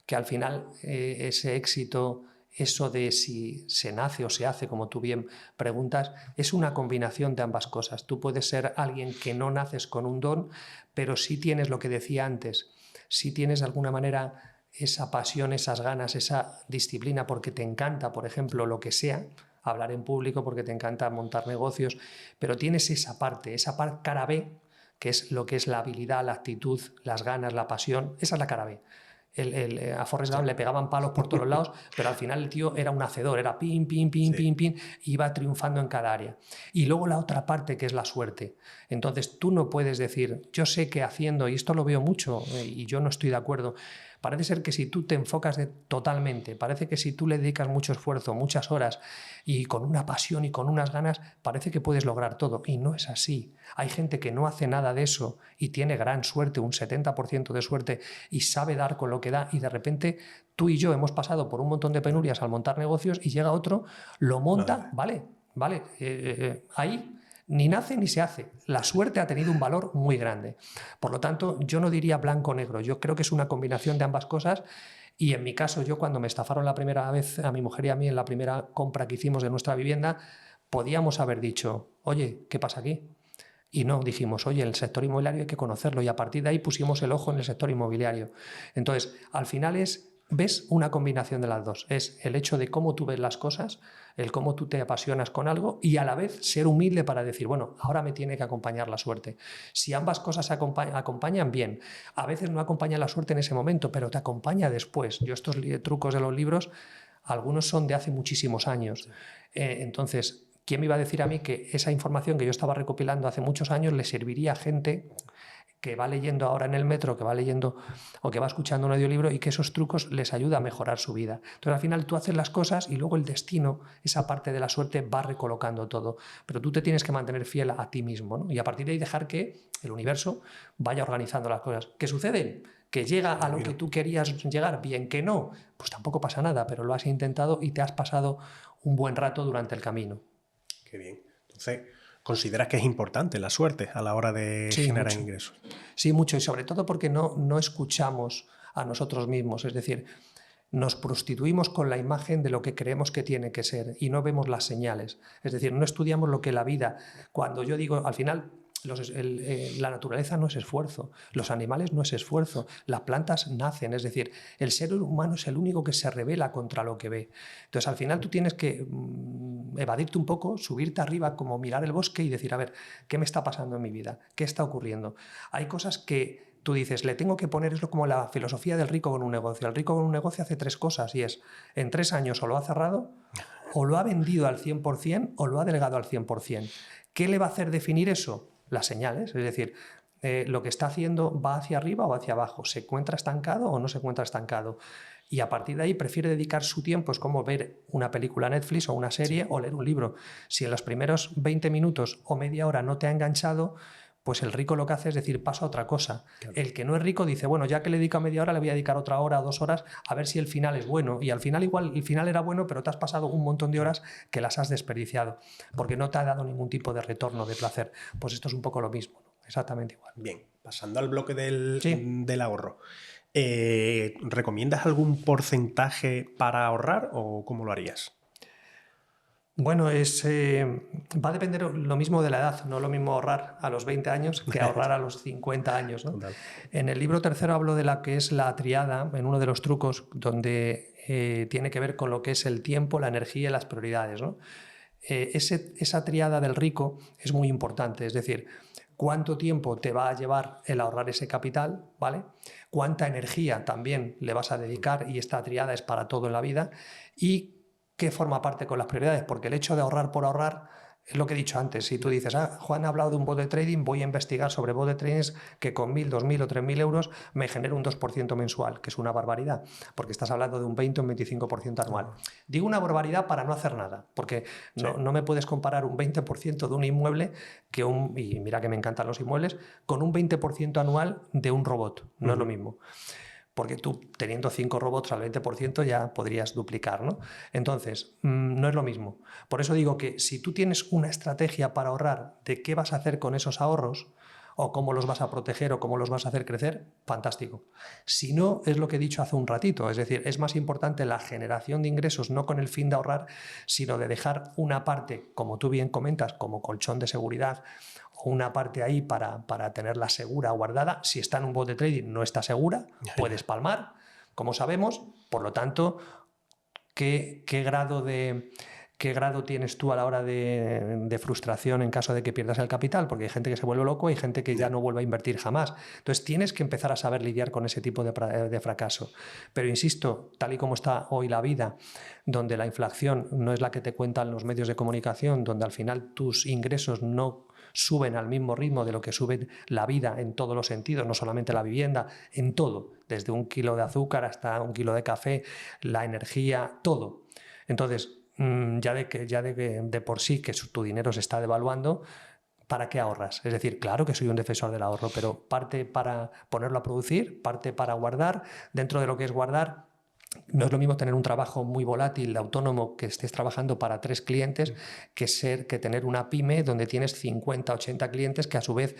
Speaker 1: que al final ese éxito, eso de si se nace o se hace, como tú bien preguntas, es una combinación de ambas cosas. Tú puedes ser alguien que no naces con un don, pero sí tienes lo que decía antes, sí tienes de alguna manera esa pasión, esas ganas, esa disciplina porque te encanta, por ejemplo, lo que sea, hablar en público porque te encanta montar negocios, pero tienes esa parte cara B, que es lo que es la habilidad, la actitud, las ganas, la pasión, esa es la cara B. A Forrest Gump le pegaban palos por todos lados, pero al final el tío era un hacedor, era pin, iba triunfando en cada área. Y luego la otra parte que es la suerte. Entonces tú no puedes decir, yo sé que haciendo, y esto lo veo mucho y yo no estoy de acuerdo, parece ser que si tú te enfocas totalmente, parece que si tú le dedicas mucho esfuerzo, muchas horas y con una pasión y con unas ganas, parece que puedes lograr todo. Y no es así. Hay gente que no hace nada de eso y tiene gran suerte, un 70% de suerte y sabe dar con lo que da y de repente tú y yo hemos pasado por un montón de penurias al montar negocios y llega otro, lo monta, vale, ahí ni nace ni se hace. La suerte ha tenido un valor muy grande. Por lo tanto, yo no diría blanco-negro. Yo creo que es una combinación de ambas cosas y en mi caso, yo cuando me estafaron la primera vez a mi mujer y a mí en la primera compra que hicimos de nuestra vivienda, podíamos haber dicho, oye, ¿qué pasa aquí? Y no, dijimos, oye, el sector inmobiliario hay que conocerlo y a partir de ahí pusimos el ojo en el sector inmobiliario. Entonces, al final ves una combinación de las dos. Es el hecho de cómo tú ves las cosas, el cómo tú te apasionas con algo y a la vez ser humilde para decir, bueno, ahora me tiene que acompañar la suerte. Si ambas cosas acompañan, bien. A veces no acompaña la suerte en ese momento, pero te acompaña después. Yo estos trucos de los libros, algunos son de hace muchísimos años. Sí. Entonces, ¿quién me iba a decir a mí que esa información que yo estaba recopilando hace muchos años le serviría a gente que va leyendo ahora en el metro, que va leyendo o que va escuchando un audiolibro y que esos trucos les ayuda a mejorar su vida? Entonces al final tú haces las cosas y luego el destino, esa parte de la suerte va recolocando todo, pero tú te tienes que mantener fiel a ti mismo, ¿no? Y a partir de ahí dejar que el universo vaya organizando las cosas. ¿Qué sucede? Que llega a lo que tú querías llegar, bien que no, pues tampoco pasa nada, pero lo has intentado y te has pasado un buen rato durante el camino.
Speaker 3: Qué bien. Entonces, ¿consideras que es importante la suerte a la hora de generar ingresos?
Speaker 1: Sí, mucho, y sobre todo porque no escuchamos a nosotros mismos, es decir, nos prostituimos con la imagen de lo que creemos que tiene que ser y no vemos las señales. Es decir, no estudiamos lo que la vida, cuando yo digo, al final, la naturaleza no es esfuerzo, los animales no es esfuerzo, las plantas nacen, es decir, el ser humano es el único que se rebela contra lo que ve. Entonces, al final tú tienes que evadirte un poco, subirte arriba, como mirar el bosque y decir, a ver, ¿qué me está pasando en mi vida? ¿Qué está ocurriendo? Hay cosas que tú dices, le tengo que poner, es como la filosofía del rico con un negocio. El rico con un negocio hace 3 cosas y es, en 3 años o lo ha cerrado, o lo ha vendido al 100% o lo ha delegado al 100%. ¿Qué le va a hacer definir eso? Las señales, es decir, lo que está haciendo va hacia arriba o hacia abajo, se encuentra estancado o no se encuentra estancado. Y a partir de ahí prefiere dedicar su tiempo, es como ver una película Netflix o una serie o leer un libro. Si en los primeros 20 minutos o media hora no te ha enganchado, pues el rico lo que hace es decir, paso a otra cosa. Claro. El que no es rico dice, bueno, ya que le dedico media hora, le voy a dedicar otra hora o 2 horas a ver si el final es bueno. Y al final igual el final era bueno, pero te has pasado un montón de horas que las has desperdiciado, porque no te ha dado ningún tipo de retorno, de placer. Pues esto es un poco lo mismo, ¿no? Exactamente igual.
Speaker 3: Bien, pasando al bloque del ahorro. ¿Recomiendas algún porcentaje para ahorrar o cómo lo harías?
Speaker 1: Bueno, va a depender lo mismo de la edad, no lo mismo ahorrar a los 20 años que ahorrar a los 50 años, ¿no? En el libro tercero hablo de la que es la triada, en uno de los trucos, donde tiene que ver con lo que es el tiempo, la energía y las prioridades, ¿no? Esa triada del rico es muy importante, es decir, cuánto tiempo te va a llevar el ahorrar ese capital, ¿vale? Cuánta energía también le vas a dedicar, y esta triada es para todo en la vida, y qué forma parte con las prioridades, porque el hecho de ahorrar por ahorrar es lo que he dicho antes. Si tú dices, Juan ha hablado de un bot de trading, voy a investigar sobre bot de trading que con 1.000, 2.000 o 3.000 euros me genera un 2% mensual, que es una barbaridad, porque estás hablando de un 20 o un 25% anual. Digo una barbaridad para no hacer nada, porque no me puedes comparar un 20% de un inmueble y mira que me encantan los inmuebles, con un 20% anual de un robot. No es lo mismo. Porque tú, teniendo 5 robots al 20%, ya podrías duplicar, ¿no? Entonces, no es lo mismo. Por eso digo que si tú tienes una estrategia para ahorrar de qué vas a hacer con esos ahorros, o cómo los vas a proteger o cómo los vas a hacer crecer, fantástico. Si no, es lo que he dicho hace un ratito, es decir, es más importante la generación de ingresos, no con el fin de ahorrar, sino de dejar una parte, como tú bien comentas, como colchón de seguridad, o una parte ahí para tenerla segura, guardada. Si está en un bot de trading, no está segura, puedes palmar, como sabemos. Por lo tanto, ¿qué grado tienes tú a la hora de frustración en caso de que pierdas el capital? Porque hay gente que se vuelve loco y hay gente que ya no vuelve a invertir jamás. Entonces tienes que empezar a saber lidiar con ese tipo de fracaso. Pero insisto, tal y como está hoy la vida, donde la inflación no es la que te cuentan los medios de comunicación, donde al final tus ingresos no suben al mismo ritmo de lo que sube la vida en todos los sentidos, no solamente la vivienda, en todo, desde 1 kilo de azúcar hasta 1 kilo de café, la energía, todo. Entonces, ya de por sí que tu dinero se está devaluando, ¿para qué ahorras? Es decir, claro que soy un defensor del ahorro, pero parte para ponerlo a producir, parte para guardar. Dentro de lo que es guardar, no es lo mismo tener un trabajo muy volátil, autónomo, que estés trabajando para 3 clientes, que tener una pyme donde tienes 50, 80 clientes que a su vez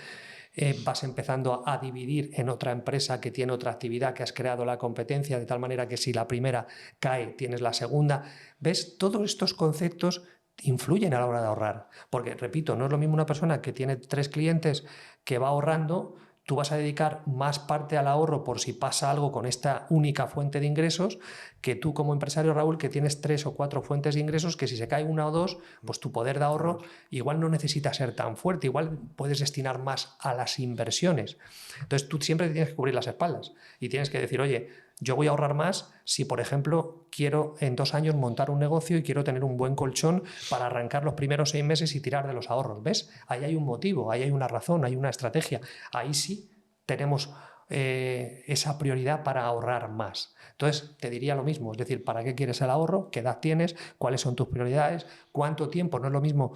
Speaker 1: vas empezando a dividir en otra empresa que tiene otra actividad, que has creado la competencia, de tal manera que si la primera cae, tienes la segunda. ¿Ves? Todos estos conceptos influyen a la hora de ahorrar. Porque, repito, no es lo mismo una persona que tiene 3 clientes que va ahorrando. Tú vas a dedicar más parte al ahorro por si pasa algo con esta única fuente de ingresos, que tú como empresario, Raúl, que tienes 3 o 4 fuentes de ingresos, que si se cae una o dos, pues tu poder de ahorro igual no necesita ser tan fuerte, igual puedes destinar más a las inversiones. Entonces tú siempre te tienes que cubrir las espaldas y tienes que decir, oye, yo voy a ahorrar más si, por ejemplo, quiero en 2 años montar un negocio y quiero tener un buen colchón para arrancar los primeros 6 meses y tirar de los ahorros. ¿Ves? Ahí hay un motivo, ahí hay una razón, hay una estrategia. Ahí sí tenemos esa prioridad para ahorrar más. Entonces, te diría lo mismo, es decir, ¿para qué quieres el ahorro? ¿Qué edad tienes? ¿Cuáles son tus prioridades? ¿Cuánto tiempo? No es lo mismo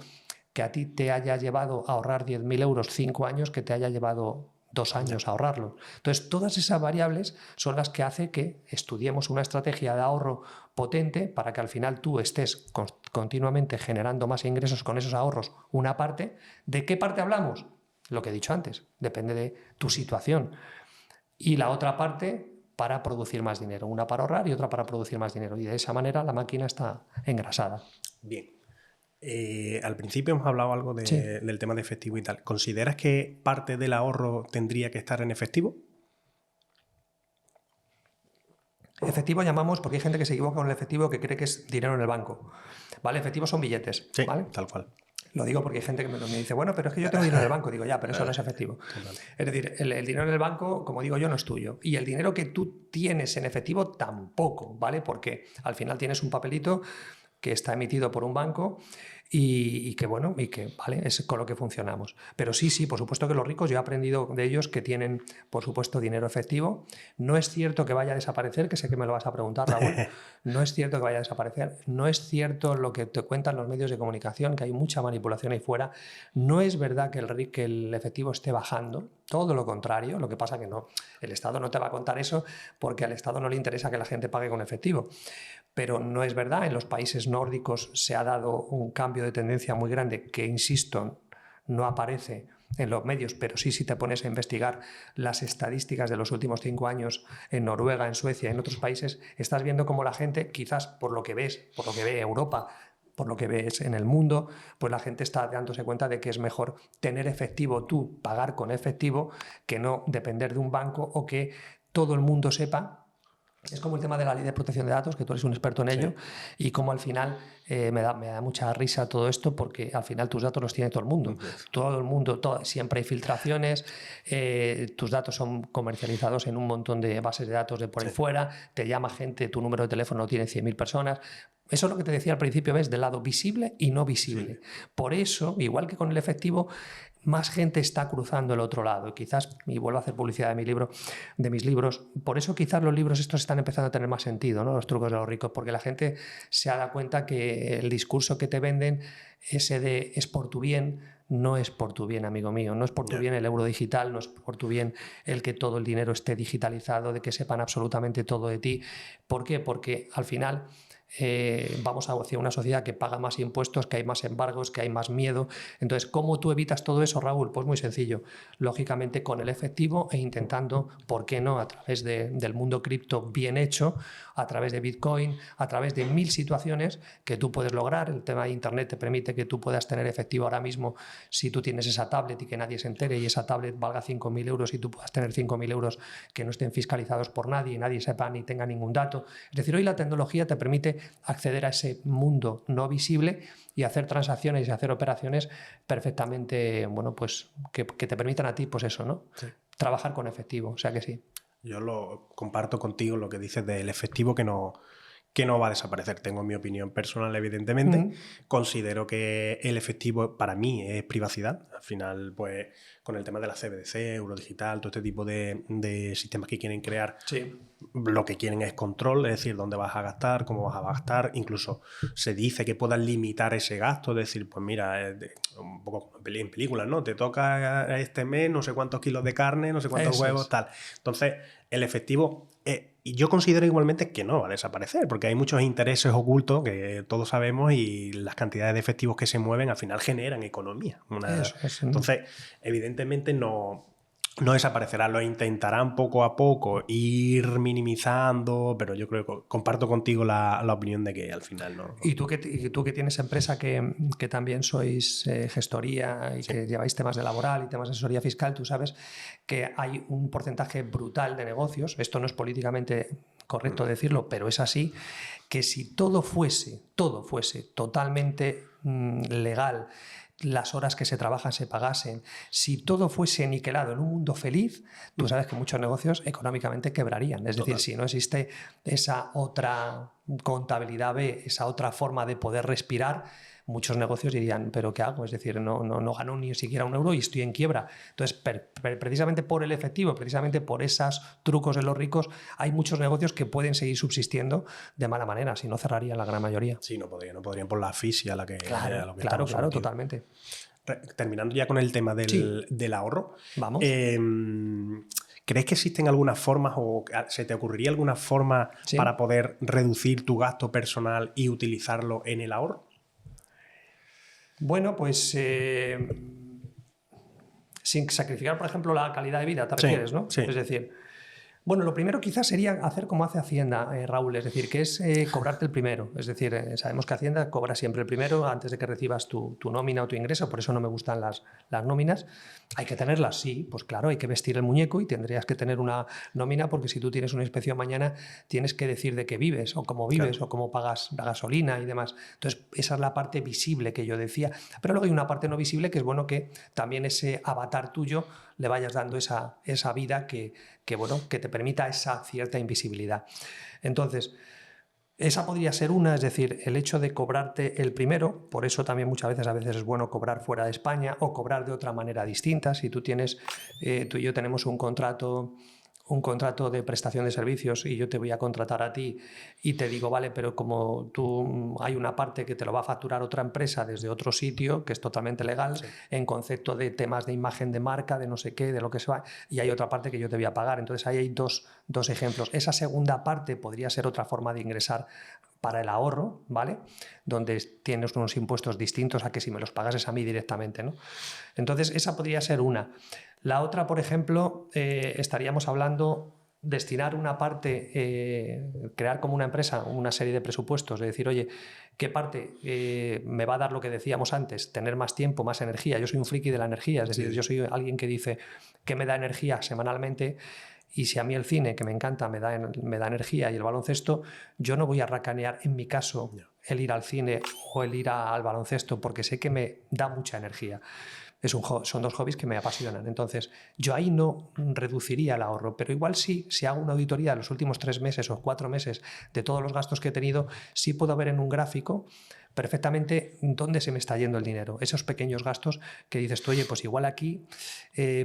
Speaker 1: que a ti te haya llevado a ahorrar 10.000 euros 5 años que te haya llevado 2 años a ahorrarlo. Entonces, todas esas variables son las que hacen que estudiemos una estrategia de ahorro potente para que al final tú estés continuamente generando más ingresos con esos ahorros. Una parte, ¿de qué parte hablamos? Lo que he dicho antes, depende de tu situación. Y la otra parte para producir más dinero. Una para ahorrar y otra para producir más dinero. Y de esa manera la máquina está engrasada.
Speaker 3: Bien. Al principio hemos hablado algo
Speaker 1: Sí.
Speaker 3: del tema de efectivo y tal. ¿Consideras que parte del ahorro tendría que estar en efectivo?
Speaker 1: Efectivo llamamos, porque hay gente que se equivoca con el efectivo que cree que es dinero en el banco. ¿Vale? Efectivos son billetes.
Speaker 3: Sí,
Speaker 1: ¿Vale?
Speaker 3: tal cual.
Speaker 1: Lo digo porque hay gente que me dice, bueno, pero es que yo tengo dinero en el banco. Digo, ya, pero eso no es efectivo. Es decir, el dinero en el banco, como digo yo, no es tuyo. Y el dinero que tú tienes en efectivo tampoco, ¿vale? Porque al final tienes un papelito que está emitido por un banco y que, bueno, y que, ¿vale? Es con lo que funcionamos. Pero sí, por supuesto que los ricos, yo he aprendido de ellos que tienen, por supuesto, dinero efectivo. No es cierto que vaya a desaparecer, que sé que me lo vas a preguntar, Raúl. No es cierto que vaya a desaparecer. No es cierto lo que te cuentan los medios de comunicación, que hay mucha manipulación ahí fuera. No es verdad que el efectivo esté bajando. Todo lo contrario. Lo que pasa que no, el Estado no te va a contar eso porque al Estado no le interesa que la gente pague con efectivo. Pero no es verdad, en los países nórdicos se ha dado un cambio de tendencia muy grande que, insisto, no aparece en los medios, pero sí si te pones a investigar las estadísticas de los últimos 5 años en Noruega, en Suecia, en otros países, estás viendo cómo la gente, quizás por lo que ves, por lo que ve Europa, por lo que ves en el mundo, pues la gente está dándose cuenta de que es mejor tener efectivo tú, pagar con efectivo, que no depender de un banco o que todo el mundo sepa. Es como el tema de la ley de protección de datos, que tú eres un experto en ello, y como al final me da mucha risa todo esto, porque al final tus datos los tiene todo el mundo. Todo el mundo, siempre hay filtraciones, tus datos son comercializados en un montón de bases de datos de por ahí fuera, te llama gente, tu número de teléfono lo tiene 100.000 personas. Eso es lo que te decía al principio, ¿ves? Del lado visible y no visible. Por eso, igual que con el efectivo, más gente está cruzando el otro lado. Y quizás, y vuelvo a hacer publicidad de mis libros, por eso quizás los libros estos están empezando a tener más sentido, ¿no? Los trucos de los ricos, porque la gente se ha dado cuenta que el discurso que te venden, ese de es por tu bien, no es por tu bien, amigo mío. No es por tu bien el euro digital, no es por tu bien el que todo el dinero esté digitalizado, de que sepan absolutamente todo de ti. ¿Por qué? Porque al final vamos hacia una sociedad que paga más impuestos, que hay más embargos, que hay más miedo. Entonces, ¿cómo tú evitas todo eso, Raúl? Pues muy sencillo. Lógicamente con el efectivo e intentando, ¿por qué no? A través del mundo cripto bien hecho, a través de Bitcoin, a través de 1000 situaciones que tú puedes lograr. El tema de Internet te permite que tú puedas tener efectivo ahora mismo si tú tienes esa tablet y que nadie se entere y esa tablet valga 5.000 euros y tú puedas tener 5.000 euros que no estén fiscalizados por nadie y nadie sepa ni tenga ningún dato. Es decir, hoy la tecnología te permite acceder a ese mundo no visible y hacer transacciones y hacer operaciones perfectamente, bueno, pues que te permitan a ti, pues eso, ¿no? Sí. Trabajar con efectivo, o sea que sí.
Speaker 3: Yo lo comparto contigo lo que dices del efectivo que no va a desaparecer. Tengo mi opinión personal, evidentemente. Considero que el efectivo para mí es privacidad. Al final, pues, con el tema de la CBDC, Eurodigital, todo este tipo de sistemas que quieren crear, lo que quieren es control, es decir, dónde vas a gastar, cómo vas a gastar. Incluso se dice que puedan limitar ese gasto, es decir, pues mira, un poco como en películas, ¿no? Te toca este mes no sé cuántos kilos de carne, no sé cuántos huevos, tal. Entonces, el efectivo... Y yo considero igualmente que no va a desaparecer, porque hay muchos intereses ocultos que todos sabemos y las cantidades de efectivos que se mueven al final generan economía. Entonces, evidentemente no desaparecerá, lo intentarán poco a poco ir minimizando, pero yo creo que comparto contigo la opinión de que al final no.
Speaker 1: Y tú que tienes empresa que también sois gestoría y que lleváis temas de laboral y temas de asesoría fiscal, tú sabes que hay un porcentaje brutal de negocios, esto no es políticamente correcto decirlo, pero es así, que si todo fuese totalmente legal, las horas que se trabajan se pagasen, si todo fuese niquelado en un mundo feliz, tú sabes que muchos negocios económicamente quebrarían. Es decir, si no existe esa otra contabilidad B, esa otra forma de poder respirar, muchos negocios dirían, ¿pero qué hago? Es decir, no gano ni siquiera un euro y estoy en quiebra. Entonces, precisamente por el efectivo, precisamente por esos trucos de los ricos, hay muchos negocios que pueden seguir subsistiendo de mala manera, si no cerrarían la gran mayoría.
Speaker 3: Sí, no podrían por la asfixia a la que
Speaker 1: Claro, totalmente.
Speaker 3: Terminando ya con el tema del ahorro.
Speaker 1: Vamos.
Speaker 3: ¿Crees que existen algunas formas o se te ocurriría alguna forma para poder reducir tu gasto personal y utilizarlo en el ahorro?
Speaker 1: Bueno, pues sin sacrificar, por ejemplo, la calidad de vida, te refieres, ¿no?
Speaker 3: Sí.
Speaker 1: Es decir, Bueno, lo primero quizás sería hacer como hace Hacienda, Raúl, es decir, que es cobrarte el primero. Es decir, sabemos que Hacienda cobra siempre el primero antes de que recibas tu nómina o tu ingreso, por eso no me gustan las nóminas. Hay que tenerlas, sí, pues claro, hay que vestir el muñeco y tendrías que tener una nómina porque si tú tienes una inspección mañana tienes que decir de qué vives o cómo vives o cómo pagas la gasolina y demás. Entonces, esa es la parte visible que yo decía. Pero luego hay una parte no visible que es bueno que también ese avatar tuyo le vayas dando esa vida que te permita esa cierta invisibilidad. Entonces, esa podría ser una, es decir, el hecho de cobrarte el primero, por eso también a veces es bueno cobrar fuera de España o cobrar de otra manera distinta. Si tú y yo tenemos un contrato de prestación de servicios y yo te voy a contratar a ti y te digo, vale, pero como tú hay una parte que te lo va a facturar otra empresa desde otro sitio, que es totalmente legal, en concepto de temas de imagen de marca, de no sé qué, de lo que sea, y hay otra parte que yo te voy a pagar. Entonces ahí hay dos ejemplos. Esa segunda parte podría ser otra forma de ingresar para el ahorro, ¿vale? Donde tienes unos impuestos distintos a que si me los pagases a mí directamente, ¿no? Entonces esa podría ser una. La otra, por ejemplo, estaríamos hablando destinar una parte, crear como una empresa una serie de presupuestos, de decir, oye, ¿qué parte me va a dar lo que decíamos antes? Tener más tiempo, más energía. Yo soy un friki de la energía, es decir, yo soy alguien que dice que me da energía semanalmente. Y si a mí el cine, que me encanta, me da energía y el baloncesto, yo no voy a racanear, en mi caso, el ir al cine o el ir al baloncesto porque sé que me da mucha energía. Son dos hobbies que me apasionan. Entonces, yo ahí no reduciría el ahorro, pero igual sí, si hago una auditoría de los últimos 3 meses o 4 meses de todos los gastos que he tenido, sí puedo ver en un gráfico perfectamente dónde se me está yendo el dinero. Esos pequeños gastos que dices tú, oye, pues igual aquí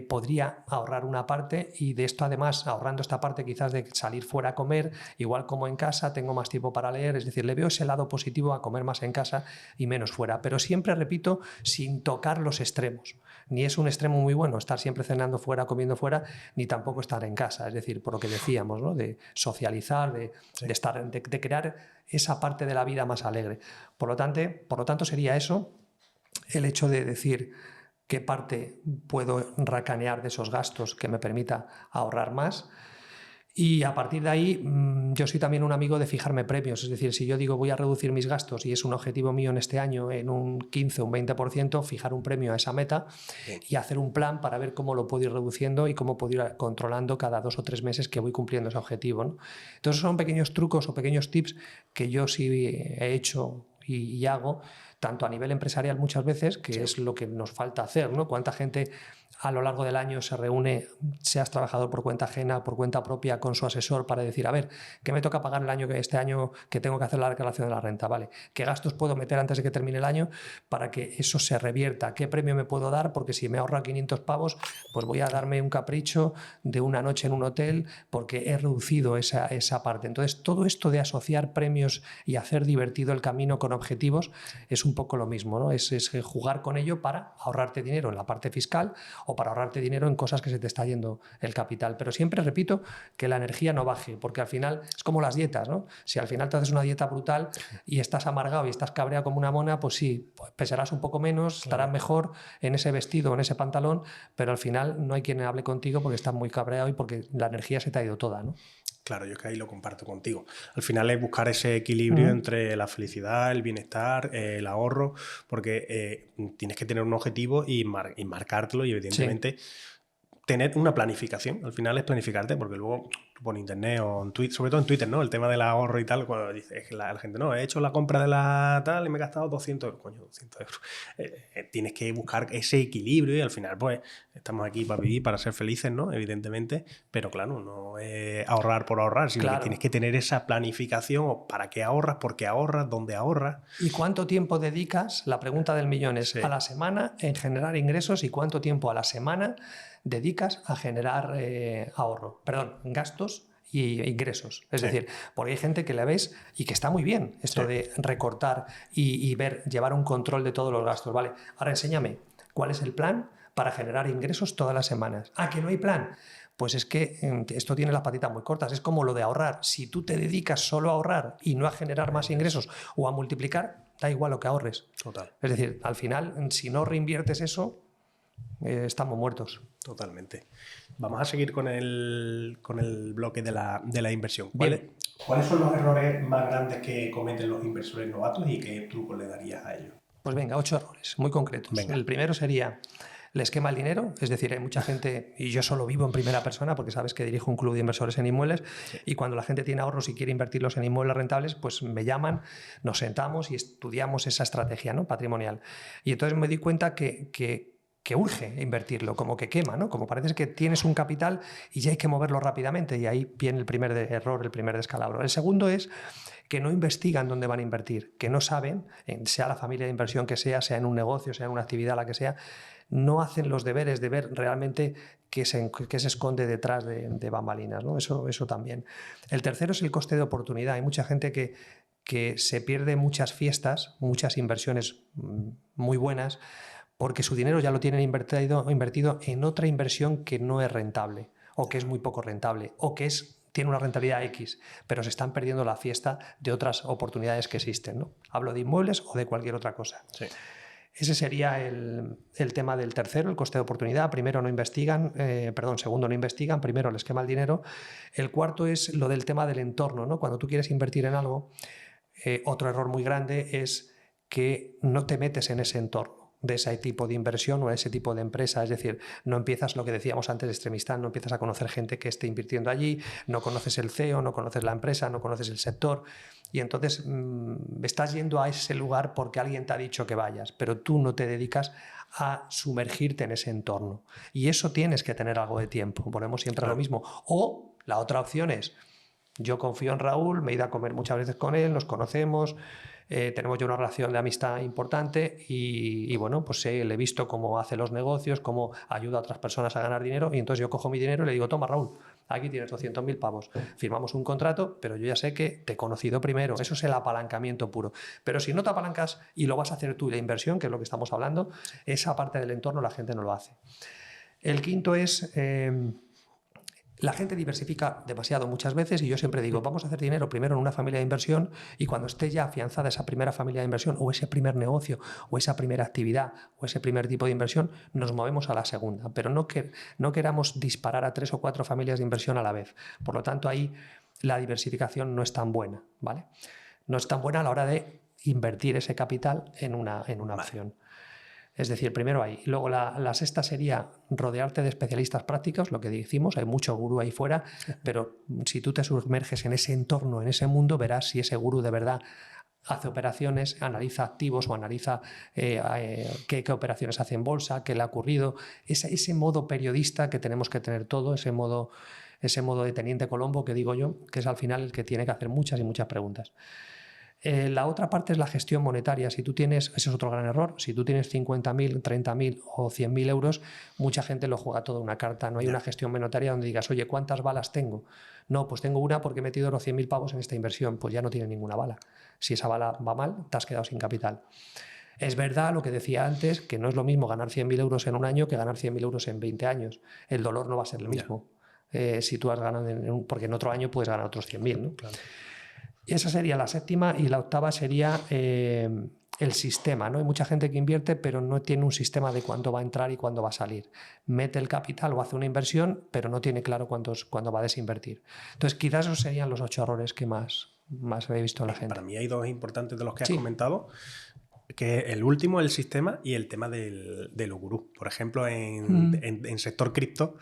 Speaker 1: podría ahorrar una parte y de esto además, ahorrando esta parte quizás de salir fuera a comer, igual como en casa, tengo más tiempo para leer, es decir, le veo ese lado positivo a comer más en casa y menos fuera. Pero siempre, repito, sin tocar los extremos. Ni es un extremo muy bueno estar siempre cenando fuera, comiendo fuera, ni tampoco estar en casa. Es decir, por lo que decíamos, ¿no? De socializar, de crear esa parte de la vida más alegre. Por lo tanto, sería eso, el hecho de decir qué parte puedo racanear de esos gastos que me permita ahorrar más. Y a partir de ahí, yo soy también un amigo de fijarme premios. Es decir, si yo digo voy a reducir mis gastos y es un objetivo mío en este año en un 15 o un 20%, fijar un premio a esa meta y hacer un plan para ver cómo lo puedo ir reduciendo y cómo puedo ir controlando cada 2 o 3 meses que voy cumpliendo ese objetivo, ¿no? Entonces son pequeños trucos o pequeños tips que yo sí he hecho y hago, tanto a nivel empresarial muchas veces, que es lo que nos falta hacer, ¿no? ¿Cuánta gente a lo largo del año se reúne, seas trabajador por cuenta ajena, por cuenta propia, con su asesor para decir, a ver, ¿qué me toca pagar este año que tengo que hacer la declaración de la renta? ¿Vale? ¿Qué gastos puedo meter antes de que termine el año para que eso se revierta? ¿Qué premio me puedo dar? Porque si me ahorro 500 pavos, pues voy a darme un capricho de una noche en un hotel porque he reducido esa parte. Entonces, todo esto de asociar premios y hacer divertido el camino con objetivos es un poco lo mismo, ¿no? Es jugar con ello para ahorrarte dinero en la parte fiscal o para ahorrarte dinero en cosas que se te está yendo el capital. Pero siempre repito que la energía no baje, porque al final es como las dietas, ¿no? Si al final te haces una dieta brutal y estás amargado y estás cabreado como una mona, pues sí, pesarás un poco menos, estarás mejor en ese vestido o en ese pantalón, pero al final no hay quien hable contigo porque estás muy cabreado y porque la energía se te ha ido toda, ¿no?
Speaker 3: Claro, yo es que ahí lo comparto contigo. Al final es buscar ese equilibrio entre la felicidad, el bienestar, el ahorro, porque tienes que tener un objetivo y marcártelo y evidentemente tener una planificación. Al final es planificarte, porque luego tú por internet o en Twitter, sobre todo en Twitter, ¿no? El tema del ahorro y tal, cuando dices la gente, no, he hecho la compra de la tal y me he gastado 200 euros. Coño, 200 euros. Tienes que buscar ese equilibrio y al final, pues, estamos aquí para vivir, para ser felices, ¿no? Evidentemente, pero claro, no es ahorrar por ahorrar, sino que tienes que tener esa planificación o para qué ahorras, por qué ahorras, dónde ahorras.
Speaker 1: ¿Y cuánto tiempo dedicas? La pregunta del millón es a la semana en generar ingresos y cuánto tiempo a la semana dedicas a generar gastos y ingresos. Es decir, porque hay gente que la ves y que está muy bien esto de recortar y llevar un control de todos los gastos. Vale, ahora enséñame cuál es el plan para generar ingresos todas las semanas. Ah, que no hay plan. Pues es que esto tiene las patitas muy cortas. Es como lo de ahorrar. Si tú te dedicas solo a ahorrar y no a generar más ingresos o a multiplicar, da igual lo que ahorres.
Speaker 3: Total.
Speaker 1: Es decir, al final, si no reinviertes eso, estamos muertos.
Speaker 3: Totalmente. Vamos a seguir con el bloque de la inversión.
Speaker 1: Bien.
Speaker 3: ¿Cuáles son los errores más grandes que cometen los inversores novatos y qué truco le darías a ellos?
Speaker 1: Pues venga, 8 errores muy concretos.
Speaker 3: Venga.
Speaker 1: El primero sería, les quema el dinero, es decir, hay mucha gente, y yo solo vivo en primera persona porque sabes que dirijo un club de inversores en inmuebles, y cuando la gente tiene ahorros y quiere invertirlos en inmuebles rentables, pues me llaman, nos sentamos y estudiamos esa estrategia, ¿no?, patrimonial. Y entonces me di cuenta que urge invertirlo, como que quema, ¿no? Como parece que tienes un capital y ya hay que moverlo rápidamente, y ahí viene el primer error, el primer descalabro. El segundo es que no investigan dónde van a invertir, que no saben, sea la familia de inversión que sea en un negocio, sea en una actividad, la que sea, no hacen los deberes de ver realmente qué se esconde detrás de bambalinas, ¿no? Eso también. El tercero es el coste de oportunidad. Hay mucha gente que se pierde muchas fiestas, muchas inversiones muy buenas, porque su dinero ya lo tienen invertido en otra inversión que no es rentable, o que es muy poco rentable, o que tiene una rentabilidad X, pero se están perdiendo la fiesta de otras oportunidades que existen, ¿no? Hablo de inmuebles o de cualquier otra cosa.
Speaker 3: Sí.
Speaker 1: Ese sería el tema del tercero, el coste de oportunidad. Segundo, no investigan, primero les quema el dinero. El cuarto es lo del tema del entorno, ¿no? Cuando tú quieres invertir en algo, otro error muy grande es que no te metes en ese entorno de ese tipo de inversión o ese tipo de empresa. Es decir, no empiezas, lo que decíamos antes de Extremistán, no empiezas a conocer gente que esté invirtiendo allí, no conoces el CEO, no conoces la empresa, no conoces el sector, y entonces estás yendo a ese lugar porque alguien te ha dicho que vayas, pero tú no te dedicas a sumergirte en ese entorno. Y eso tienes que tener algo de tiempo. Volvemos siempre a lo mismo. O la otra opción es, yo confío en Raúl, me he ido a comer muchas veces con él, nos conocemos, tenemos ya una relación de amistad importante y bueno, pues le he visto cómo hace los negocios, cómo ayuda a otras personas a ganar dinero, y entonces yo cojo mi dinero y le digo, toma, Raúl, aquí tienes 200.000 pavos, firmamos un contrato, pero yo ya sé que te he conocido primero. Eso es el apalancamiento puro. Pero si no te apalancas y lo vas a hacer tú, la inversión, que es lo que estamos hablando, esa parte del entorno la gente no lo hace. El quinto es... la gente diversifica demasiado muchas veces, y yo siempre digo, vamos a hacer dinero primero en una familia de inversión, y cuando esté ya afianzada esa primera familia de inversión, o ese primer negocio, o esa primera actividad, o ese primer tipo de inversión, nos movemos a la segunda. Pero no queramos disparar a 3 o 4 familias de inversión a la vez. Por lo tanto, ahí la diversificación no es tan buena, ¿vale? No es tan buena a la hora de invertir ese capital en una opción. Es decir, primero ahí. Luego la sexta sería rodearte de especialistas prácticos, lo que decimos, hay mucho gurú ahí fuera, pero si tú te sumerges en ese entorno, en ese mundo, verás si ese gurú de verdad hace operaciones, analiza activos o analiza qué operaciones hace en bolsa, qué le ha ocurrido. Ese modo periodista que tenemos que tener todo, ese modo de Teniente Colombo que digo yo, que es al final el que tiene que hacer muchas y muchas preguntas. La otra parte es la gestión monetaria. Si tú tienes, ese es otro gran error, si tú tienes 50.000, 30.000 o 100.000 euros, mucha gente lo juega todo una carta. No hay una gestión monetaria donde digas, oye, ¿cuántas balas tengo? No, pues tengo una porque he metido los 100.000 pavos en esta inversión. Pues ya no tienes ninguna bala. Si esa bala va mal, te has quedado sin capital. Es verdad lo que decía antes, que no es lo mismo ganar 100.000 euros en un año que ganar 100.000 euros en 20 años. El dolor no va a ser el mismo. Si tú has ganado, porque en otro año puedes ganar otros 100.000, ¿no?
Speaker 3: Claro.
Speaker 1: Esa sería la séptima, y la octava sería el sistema, ¿no? Hay mucha gente que invierte pero no tiene un sistema de cuándo va a entrar y cuándo va a salir. Mete el capital o hace una inversión, pero no tiene claro cuándo va a desinvertir. Entonces quizás esos serían los 8 errores que más he visto en la gente.
Speaker 3: Para mí hay dos importantes de los que has comentado, que el último, el sistema, y el tema de los gurús. Por ejemplo, en sector cripto,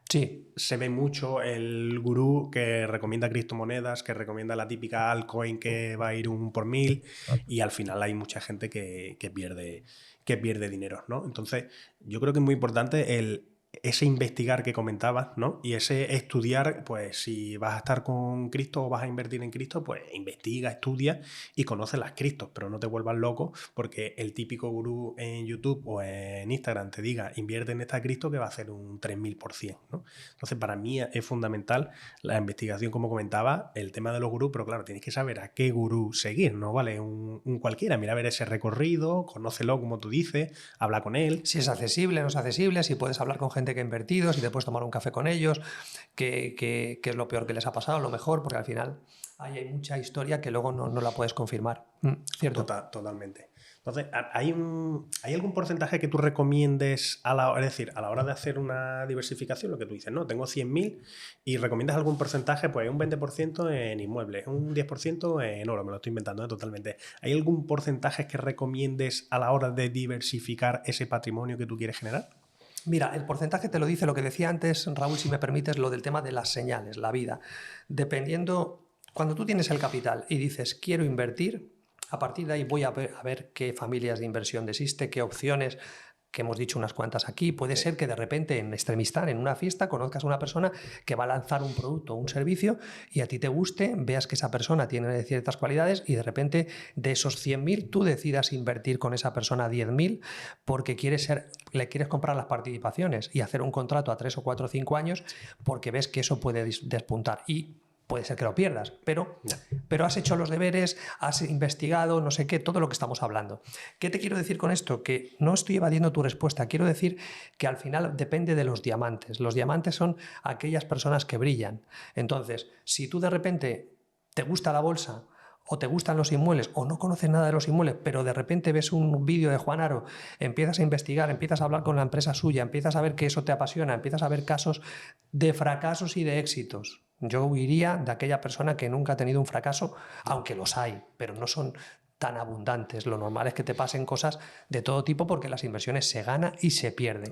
Speaker 1: sí,
Speaker 3: se ve mucho el gurú que recomienda criptomonedas, que recomienda la típica altcoin que va a ir 1 por 1000, y al final hay mucha gente que pierde dinero, ¿no? Entonces, yo creo que es muy importante ese investigar que comentabas, ¿no? Y ese estudiar, pues si vas a estar con cripto o vas a invertir en cripto, pues investiga, estudia y conoce las criptos, pero no te vuelvas loco porque el típico gurú en YouTube o en Instagram te diga invierte en esta cripto que va a hacer un 3000%, ¿no? Entonces, para mí es fundamental la investigación, como comentaba, el tema de los gurús, pero claro, tienes que saber a qué gurú seguir, ¿no? Vale, un cualquiera, mira a ver ese recorrido, conócelo como tú dices, habla con él.
Speaker 1: Si es accesible, no es accesible, si puedes hablar con gente que ha invertido, si te puedes tomar un café con ellos, que es lo peor que les ha pasado, lo mejor, porque al final ahí hay mucha historia que luego no la puedes confirmar. ¿Cierto?
Speaker 3: Totalmente. Entonces, ¿hay algún porcentaje que tú recomiendes a la hora de hacer una diversificación? Lo que tú dices, no, tengo 100.000 y recomiendas algún porcentaje, pues un 20% en inmuebles, un 10% en oro, me lo estoy inventando totalmente. ¿Hay algún porcentaje que recomiendes a la hora de diversificar ese patrimonio que tú quieres generar?
Speaker 1: Mira, el porcentaje te lo dice lo que decía antes, Raúl, si me permites, lo del tema de las señales, la vida. Dependiendo, cuando tú tienes el capital y dices, quiero invertir, a partir de ahí voy a ver qué familias de inversión existe, qué opciones, que hemos dicho unas cuantas aquí. Puede ser que de repente en Extremistán, en una fiesta, conozcas a una persona que va a lanzar un producto o un servicio y a ti te guste, veas que esa persona tiene ciertas cualidades y de repente de esos 100.000 tú decidas invertir con esa persona 10.000 porque le quieres comprar las participaciones y hacer un contrato a 3 o 4 o 5 años porque ves que eso puede despuntar. Y puede ser que lo pierdas, pero has hecho los deberes, has investigado, no sé qué, todo lo que estamos hablando. ¿Qué te quiero decir con esto? Que no estoy evadiendo tu respuesta. Quiero decir que al final depende de los diamantes. Los diamantes son aquellas personas que brillan. Entonces, si tú de repente te gusta la bolsa o te gustan los inmuebles o no conoces nada de los inmuebles, pero de repente ves un vídeo de Juan Aro, empiezas a investigar, empiezas a hablar con la empresa suya, empiezas a ver que eso te apasiona, empiezas a ver casos de fracasos y de éxitos. Yo huiría de aquella persona que nunca ha tenido un fracaso, aunque los hay, pero no son tan abundantes. Lo normal es que te pasen cosas de todo tipo porque las inversiones se ganan y se pierden.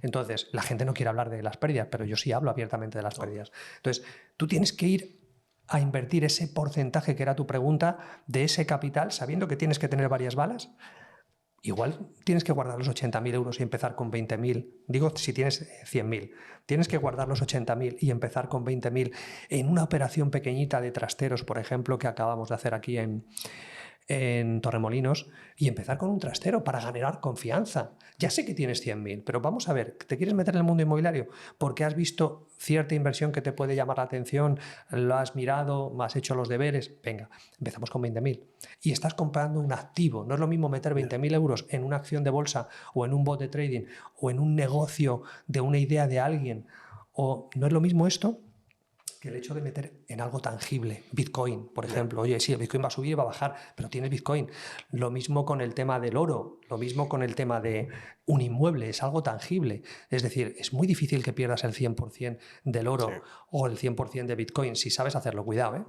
Speaker 1: Entonces, la gente no quiere hablar de las pérdidas, pero yo sí hablo abiertamente de las pérdidas. Entonces, tú tienes que ir a invertir ese porcentaje que era tu pregunta de ese capital, sabiendo que tienes que tener varias balas. Igual tienes que guardar los 80.000 euros y empezar con 20.000. Digo, si tienes 100.000. Tienes que guardar los 80.000 y empezar con 20.000 en una operación pequeñita de trasteros, por ejemplo, que acabamos de hacer aquí en Torremolinos, y empezar con un trastero para ganar confianza. Ya sé que tienes 100.000, pero vamos a ver, ¿te quieres meter en el mundo inmobiliario porque has visto cierta inversión que te puede llamar la atención, lo has mirado, has hecho los deberes? Venga, empezamos con 20.000. Y estás comprando un activo. No es lo mismo meter 20.000 euros en una acción de bolsa o en un bot de trading o en un negocio de una idea de alguien. O no es lo mismo esto que el hecho de meter en algo tangible, Bitcoin, por ejemplo. Oye, sí, el Bitcoin va a subir y va a bajar, pero tienes Bitcoin. Lo mismo con el tema del oro, lo mismo con el tema de un inmueble, es algo tangible. Es decir, es muy difícil que pierdas el 100% del oro o el 100% de Bitcoin, si sabes hacerlo, cuidado, ¿eh?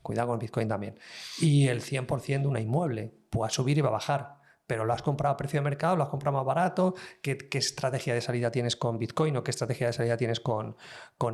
Speaker 1: Cuidado con Bitcoin también. Y el 100% de un inmueble, pues va a subir y va a bajar. Pero lo has comprado a precio de mercado, lo has comprado más barato, ¿qué estrategia de salida tienes con Bitcoin o qué estrategia de salida tienes con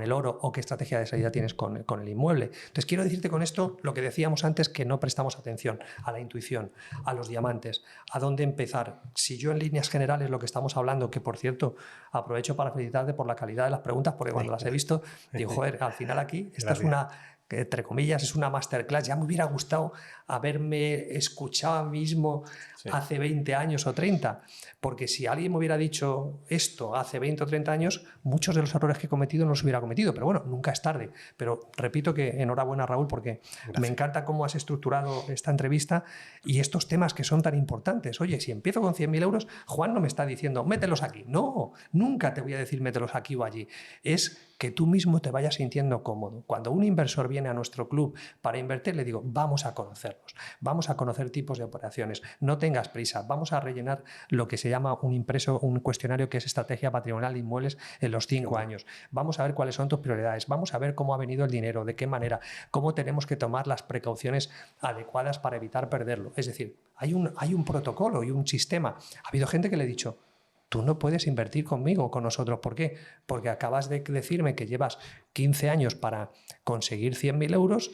Speaker 1: el oro o qué estrategia de salida tienes con el inmueble? Entonces quiero decirte con esto lo que decíamos antes, que no prestamos atención a la intuición, a los diamantes, a dónde empezar. Si yo en líneas generales lo que estamos hablando, que por cierto aprovecho para felicitarte por la calidad de las preguntas, porque cuando las he visto digo, joder, al final aquí esta es una, que entre comillas, es una masterclass. Ya me hubiera gustado haberme escuchado a mí mismo hace 20 años o 30, porque si alguien me hubiera dicho esto hace 20 o 30 años, muchos de los errores que he cometido no los hubiera cometido, pero bueno, nunca es tarde. Pero repito que enhorabuena, Raúl, porque me encanta cómo has estructurado esta entrevista y estos temas que son tan importantes. Oye, si empiezo con 100.000 euros, Juan no me está diciendo, mételos aquí. No, nunca te voy a decir mételos aquí o allí. Es que tú mismo te vayas sintiendo cómodo. Cuando un inversor viene a nuestro club para invertir, le digo, vamos a conocerlos, vamos a conocer tipos de operaciones, no tengas prisa, vamos a rellenar lo que se llama un cuestionario que es estrategia patrimonial de inmuebles en los 5 años. Vamos a ver cuáles son tus prioridades, vamos a ver cómo ha venido el dinero, de qué manera, cómo tenemos que tomar las precauciones adecuadas para evitar perderlo. Es decir, hay un protocolo y un sistema. Ha habido gente que le he dicho, tú no puedes invertir conmigo, con nosotros. ¿Por qué? Porque acabas de decirme que llevas 15 años para conseguir 100.000 euros,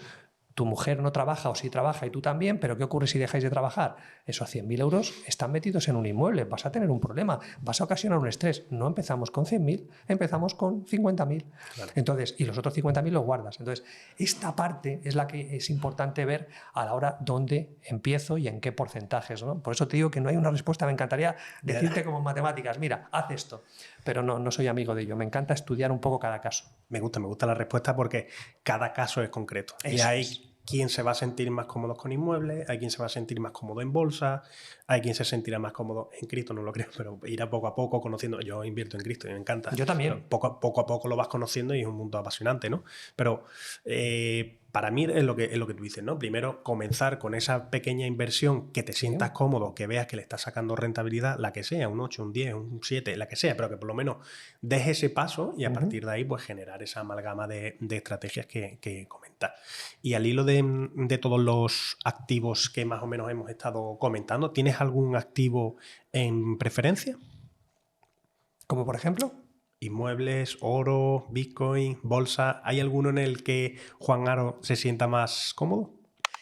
Speaker 1: tu mujer no trabaja o sí trabaja y tú también, pero ¿qué ocurre si dejáis de trabajar? Esos 100.000 euros están metidos en un inmueble, vas a tener un problema, vas a ocasionar un estrés. No empezamos con 100.000, empezamos con 50.000. Claro. Entonces, y los otros 50.000 los guardas. Entonces, esta parte es la que es importante ver a la hora dónde empiezo y en qué porcentajes, ¿no? Por eso te digo que no hay una respuesta. Me encantaría decirte como en matemáticas, mira, haz esto, pero no soy amigo de ello. Me encanta estudiar un poco cada caso.
Speaker 3: Me gusta la respuesta porque cada caso es concreto. Eso y hay quien se va a sentir más cómodo con inmuebles, hay quien se va a sentir más cómodo en bolsa, hay quien se sentirá más cómodo en cripto, no lo creo, pero irá poco a poco conociendo. Yo invierto en cripto y me encanta.
Speaker 1: Yo también.
Speaker 3: Poco a poco lo vas conociendo y es un mundo apasionante, ¿no? Pero para mí es lo que tú dices, ¿no? Primero, comenzar con esa pequeña inversión que te sientas cómodo, que veas que le estás sacando rentabilidad, la que sea, un 8, un 10, un 7, la que sea, pero que por lo menos des ese paso y a partir de ahí pues generar esa amalgama de estrategias que comentas. Y al hilo de todos los activos que más o menos hemos estado comentando, ¿tienes algún activo en preferencia?
Speaker 1: ¿Como por ejemplo?
Speaker 3: Inmuebles, oro, Bitcoin, bolsa. ¿Hay alguno en el que Juan Haro se sienta más cómodo?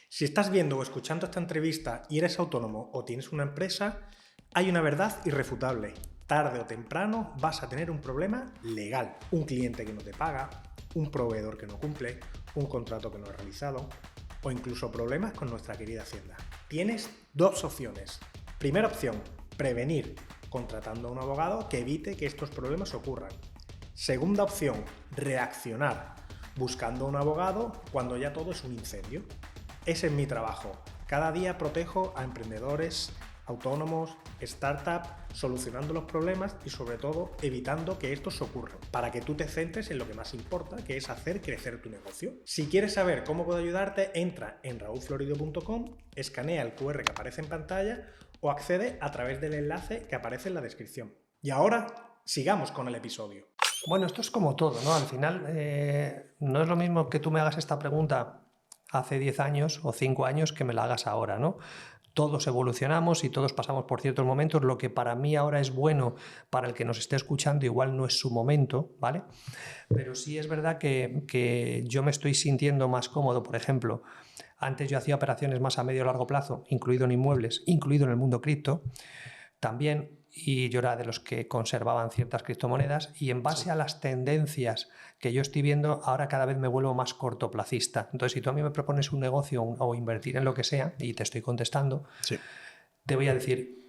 Speaker 3: Si estás viendo o escuchando esta entrevista y eres autónomo o tienes una empresa, hay una verdad irrefutable. Tarde o temprano vas a tener un problema legal. Un cliente que no te paga, un proveedor que no cumple, un contrato que no ha realizado o incluso problemas con nuestra querida Hacienda. Tienes dos opciones. Primera opción, prevenir, contratando a un abogado que evite que estos problemas ocurran. Segunda opción, reaccionar, buscando a un abogado cuando ya todo es un incendio. Ese es mi trabajo. Cada día protejo a emprendedores, autónomos, startups, solucionando los problemas y sobre todo evitando que estos ocurran, para que tú te centres en lo que más importa, que es hacer crecer tu negocio. Si quieres saber cómo puedo ayudarte, entra en raulflorido.com, escanea el QR que aparece en pantalla o accede a través del enlace que aparece en la descripción. Y ahora, sigamos con el episodio.
Speaker 1: Bueno, esto es como todo, ¿no? Al final, no es lo mismo que tú me hagas esta pregunta hace 10 años o 5 años que me la hagas ahora, ¿no? Todos evolucionamos y todos pasamos por ciertos momentos. Lo que para mí ahora es bueno, para el que nos esté escuchando, igual no es su momento, ¿vale? Pero sí es verdad que yo me estoy sintiendo más cómodo, por ejemplo. Antes yo hacía operaciones más a medio o largo plazo, incluido en inmuebles, incluido en el mundo cripto, también, y yo era de los que conservaban ciertas criptomonedas, y en base a las tendencias que yo estoy viendo, ahora cada vez me vuelvo más cortoplacista. Entonces, si tú a mí me propones un negocio o invertir en lo que sea, y te estoy contestando, te voy a decir,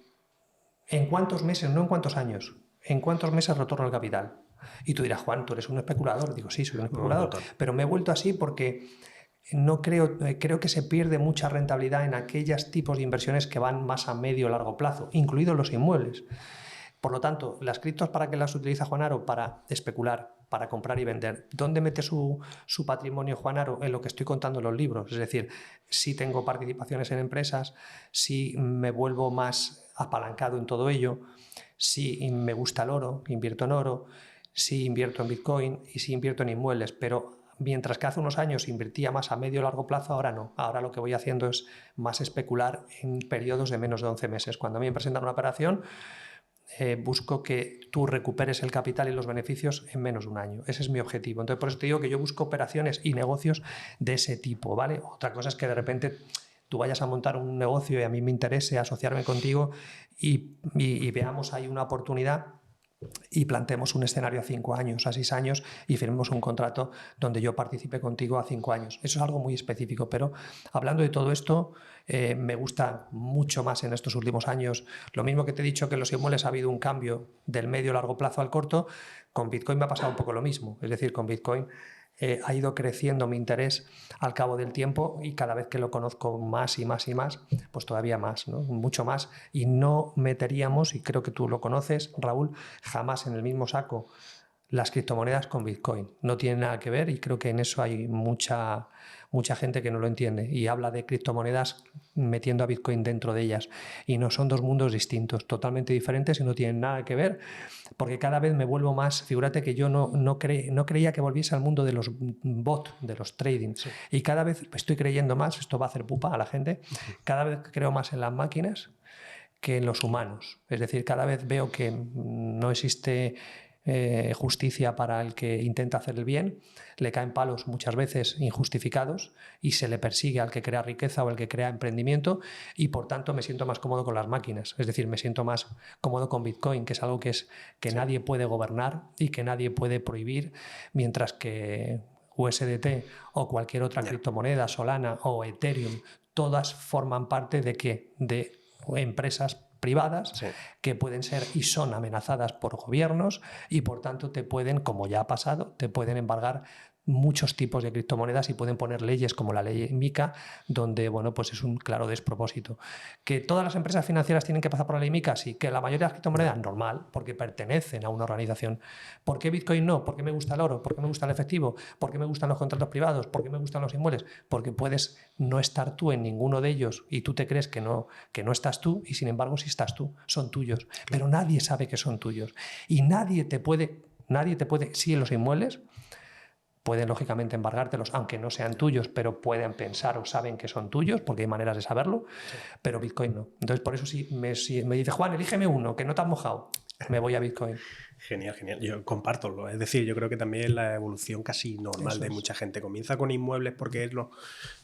Speaker 1: ¿en cuántos meses, no en cuántos años, en cuántos meses retorno el capital? Y tú dirás, Juan, ¿tú eres un especulador? Digo, sí, soy un especulador, pero me he vuelto así porque no creo que se pierde mucha rentabilidad en aquellos tipos de inversiones que van más a medio o largo plazo, incluidos los inmuebles. Por lo tanto, las criptos, ¿para qué las utiliza Juan Haro? Para especular, para comprar y vender. ¿Dónde mete su patrimonio Juan Haro? En lo que estoy contando en los libros. Es decir, si tengo participaciones en empresas, si me vuelvo más apalancado en todo ello, si me gusta el oro, invierto en oro, si invierto en Bitcoin y si invierto en inmuebles, pero mientras que hace unos años invertía más a medio o largo plazo, ahora no. Ahora lo que voy haciendo es más especular en periodos de menos de 11 meses. Cuando a mí me presentan una operación, busco que tú recuperes el capital y los beneficios en menos de un año. Ese es mi objetivo. Entonces, por eso te digo que yo busco operaciones y negocios de ese tipo, ¿vale? Otra cosa es que de repente tú vayas a montar un negocio y a mí me interese asociarme contigo y veamos ahí una oportunidad y planteemos un escenario a 5 años, a 6 años y firmemos un contrato donde yo participe contigo a 5 años. Eso es algo muy específico, pero hablando de todo esto, me gusta mucho más en estos últimos años. Lo mismo que te he dicho que en los inmuebles ha habido un cambio del medio largo plazo al corto, con Bitcoin me ha pasado un poco lo mismo. Es decir, con Bitcoin ha ido creciendo mi interés al cabo del tiempo y cada vez que lo conozco más y más y más, pues todavía más, ¿no? Mucho más. Y no meteríamos, y creo que tú lo conoces, Raúl, jamás en el mismo saco las criptomonedas con Bitcoin. No tiene nada que ver y creo que en eso hay mucha gente que no lo entiende y habla de criptomonedas metiendo a Bitcoin dentro de ellas. Y no, son dos mundos distintos, totalmente diferentes y no tienen nada que ver, porque cada vez me vuelvo más, figúrate que yo no creía que volviese al mundo de los bots, de los trading. Sí. Y cada vez estoy creyendo más, esto va a hacer pupa a la gente, cada vez creo más en las máquinas que en los humanos. Es decir, cada vez veo que no existe justicia para el que intenta hacer el bien, le caen palos muchas veces injustificados y se le persigue al que crea riqueza o al que crea emprendimiento y por tanto me siento más cómodo con las máquinas, es decir, me siento más cómodo con Bitcoin, que es algo que nadie puede gobernar y que nadie puede prohibir, mientras que USDT o cualquier otra criptomoneda, Solana o Ethereum, todas forman parte de empresas privadas que pueden ser y son amenazadas por gobiernos y por tanto te pueden, como ya ha pasado, te pueden embargar muchos tipos de criptomonedas y pueden poner leyes como la ley MiCA, donde bueno, pues es un claro despropósito. ¿Que todas las empresas financieras tienen que pasar por la ley MiCA? Sí. ¿Que la mayoría de las criptomonedas? Normal, porque pertenecen a una organización. ¿Por qué Bitcoin no? ¿Por qué me gusta el oro? ¿Por qué me gusta el efectivo? ¿Por qué me gustan los contratos privados? ¿Por qué me gustan los inmuebles? Porque puedes no estar tú en ninguno de ellos y tú te crees que no estás tú, y sin embargo sí estás tú, son tuyos. Pero nadie sabe que son tuyos. Y nadie te puede, sí, en los inmuebles pueden lógicamente embargártelos, aunque no sean tuyos, pero pueden pensar o saben que son tuyos, porque hay maneras de saberlo, pero Bitcoin no. Entonces, por eso si me dice, Juan, elígeme uno, que no te has mojado, me voy a Bitcoin.
Speaker 3: Genial, genial. Yo comparto. Es decir, yo creo que también es la evolución casi normal de mucha gente. Comienza con inmuebles porque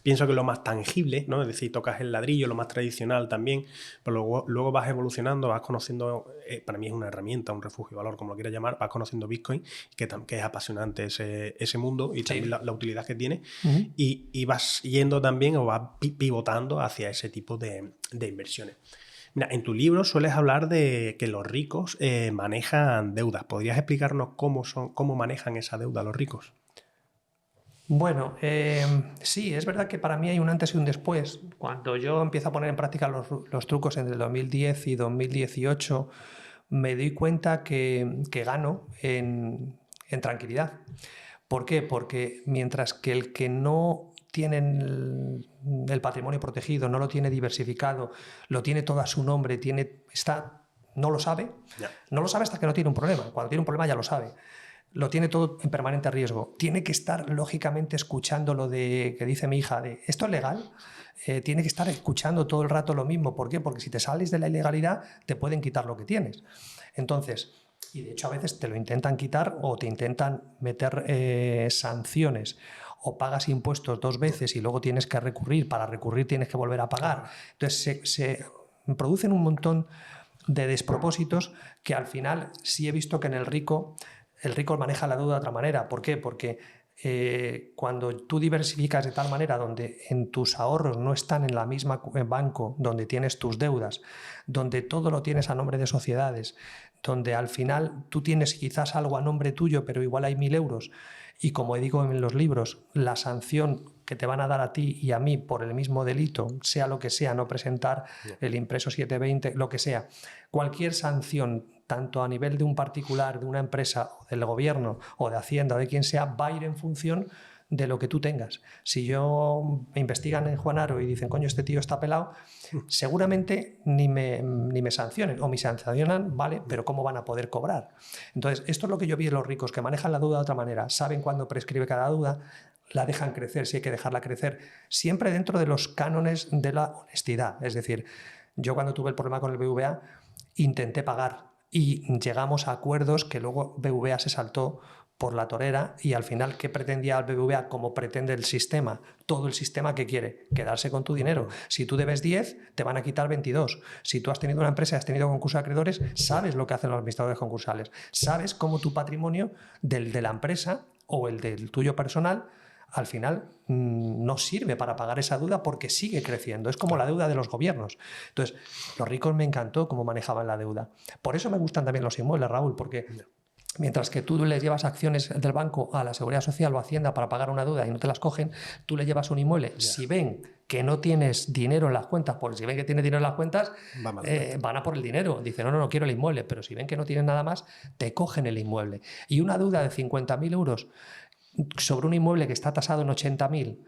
Speaker 3: pienso que es lo más tangible, ¿no? Es decir, tocas el ladrillo, lo más tradicional también, pero luego vas evolucionando, vas conociendo, para mí es una herramienta, un refugio de valor, como lo quieras llamar, vas conociendo Bitcoin, que es apasionante ese mundo y también la utilidad que tiene, y vas yendo también o vas pivotando hacia ese tipo de inversiones. Mira, en tu libro sueles hablar de que los ricos manejan deudas. ¿Podrías explicarnos cómo manejan esa deuda los ricos?
Speaker 1: Bueno, sí, es verdad que para mí hay un antes y un después. Cuando yo empiezo a poner en práctica los trucos entre el 2010 y 2018, me doy cuenta que gano en tranquilidad. ¿Por qué? Porque mientras que el que no tiene el patrimonio protegido, no lo tiene diversificado, lo tiene todo a su nombre, no lo sabe. No lo sabe hasta que no tiene un problema. Cuando tiene un problema ya lo sabe. Lo tiene todo en permanente riesgo. Tiene que estar, lógicamente, escuchando lo que dice mi hija, de ¿esto es legal? Tiene que estar escuchando todo el rato lo mismo. ¿Por qué? Porque si te sales de la ilegalidad, te pueden quitar lo que tienes. Entonces, y de hecho a veces te lo intentan quitar o te intentan meter sanciones, o pagas impuestos 2 veces y luego tienes que recurrir. Para recurrir tienes que volver a pagar. Entonces se producen un montón de despropósitos que al final sí he visto que en el rico maneja la deuda de otra manera. ¿Por qué? Porque cuando tú diversificas de tal manera donde en tus ahorros no están en la misma banco donde tienes tus deudas, donde todo lo tienes a nombre de sociedades, donde al final tú tienes quizás algo a nombre tuyo, pero igual hay 1.000 euros, y como digo en los libros, la sanción que te van a dar a ti y a mí por el mismo delito, sea lo que sea, no presentar el impreso 720, lo que sea, cualquier sanción, tanto a nivel de un particular, de una empresa, del gobierno o de Hacienda o de quien sea, va a ir en función de lo que tú tengas. Si me investigan en Juan Haro y dicen, coño, este tío está pelado, seguramente ni me sancionen, o me sancionan, vale, pero ¿cómo van a poder cobrar? Entonces, esto es lo que yo vi de los ricos, que manejan la deuda de otra manera, saben cuándo prescribe cada deuda, la dejan crecer si hay que dejarla crecer, siempre dentro de los cánones de la honestidad. Es decir, yo cuando tuve el problema con el BVA, intenté pagar y llegamos a acuerdos que luego BVA se saltó por la torera, y al final, ¿qué pretendía el BBVA? Como pretende el sistema, todo el sistema que quiere, quedarse con tu dinero. Si tú debes 10, te van a quitar 22. Si tú has tenido una empresa, has tenido concurso de acreedores, sabes lo que hacen los administradores concursales, sabes cómo tu patrimonio del de la empresa o el del tuyo personal al final no sirve para pagar esa deuda porque sigue creciendo. Es como la deuda de los gobiernos. Entonces, los ricos me encantó cómo manejaban la deuda. Por eso me gustan también los inmuebles, Raúl, porque mientras que tú les llevas acciones del banco a la Seguridad Social o Hacienda para pagar una deuda y no te las cogen, tú le llevas un inmueble. Si ven que no tienes dinero en las cuentas, porque si ven que tienes dinero en las cuentas, van a por el dinero. Dicen, no quiero el inmueble. Pero si ven que no tienes nada más, te cogen el inmueble. Y una deuda de 50.000 euros sobre un inmueble que está tasado en 80.000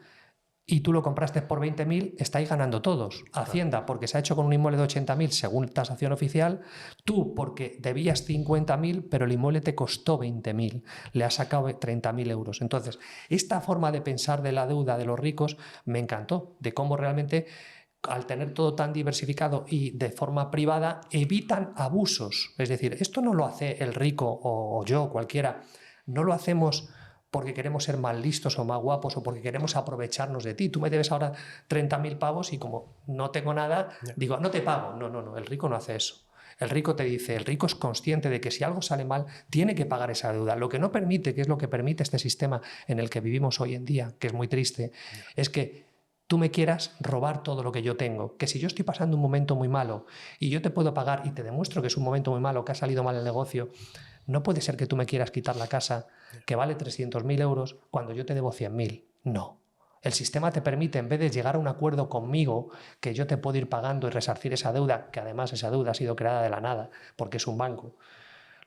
Speaker 1: y tú lo compraste por 20.000, estáis ganando todos. Hacienda, porque se ha hecho con un inmueble de 80.000 según tasación oficial, tú porque debías 50.000, pero el inmueble te costó 20.000, le has sacado 30.000 euros. Entonces, esta forma de pensar de la deuda de los ricos me encantó, de cómo realmente, al tener todo tan diversificado y de forma privada, evitan abusos. Es decir, esto no lo hace el rico o yo, cualquiera, no lo hacemos porque queremos ser más listos o más guapos o porque queremos aprovecharnos de ti. Tú me debes ahora 30.000 pavos y como no tengo nada, digo, no te pago. No, el rico no hace eso. El rico te dice, el rico es consciente de que si algo sale mal, tiene que pagar esa deuda. Lo que no permite, que es lo que permite este sistema en el que vivimos hoy en día, que es muy triste, es que tú me quieras robar todo lo que yo tengo. Que si yo estoy pasando un momento muy malo y yo te puedo pagar y te demuestro que es un momento muy malo, que ha salido mal el negocio, no puede ser que tú me quieras quitar la casa que vale 300.000 euros cuando yo te debo 100.000. No. El sistema te permite, en vez de llegar a un acuerdo conmigo, que yo te puedo ir pagando y resarcir esa deuda, que además esa deuda ha sido creada de la nada, porque es un banco.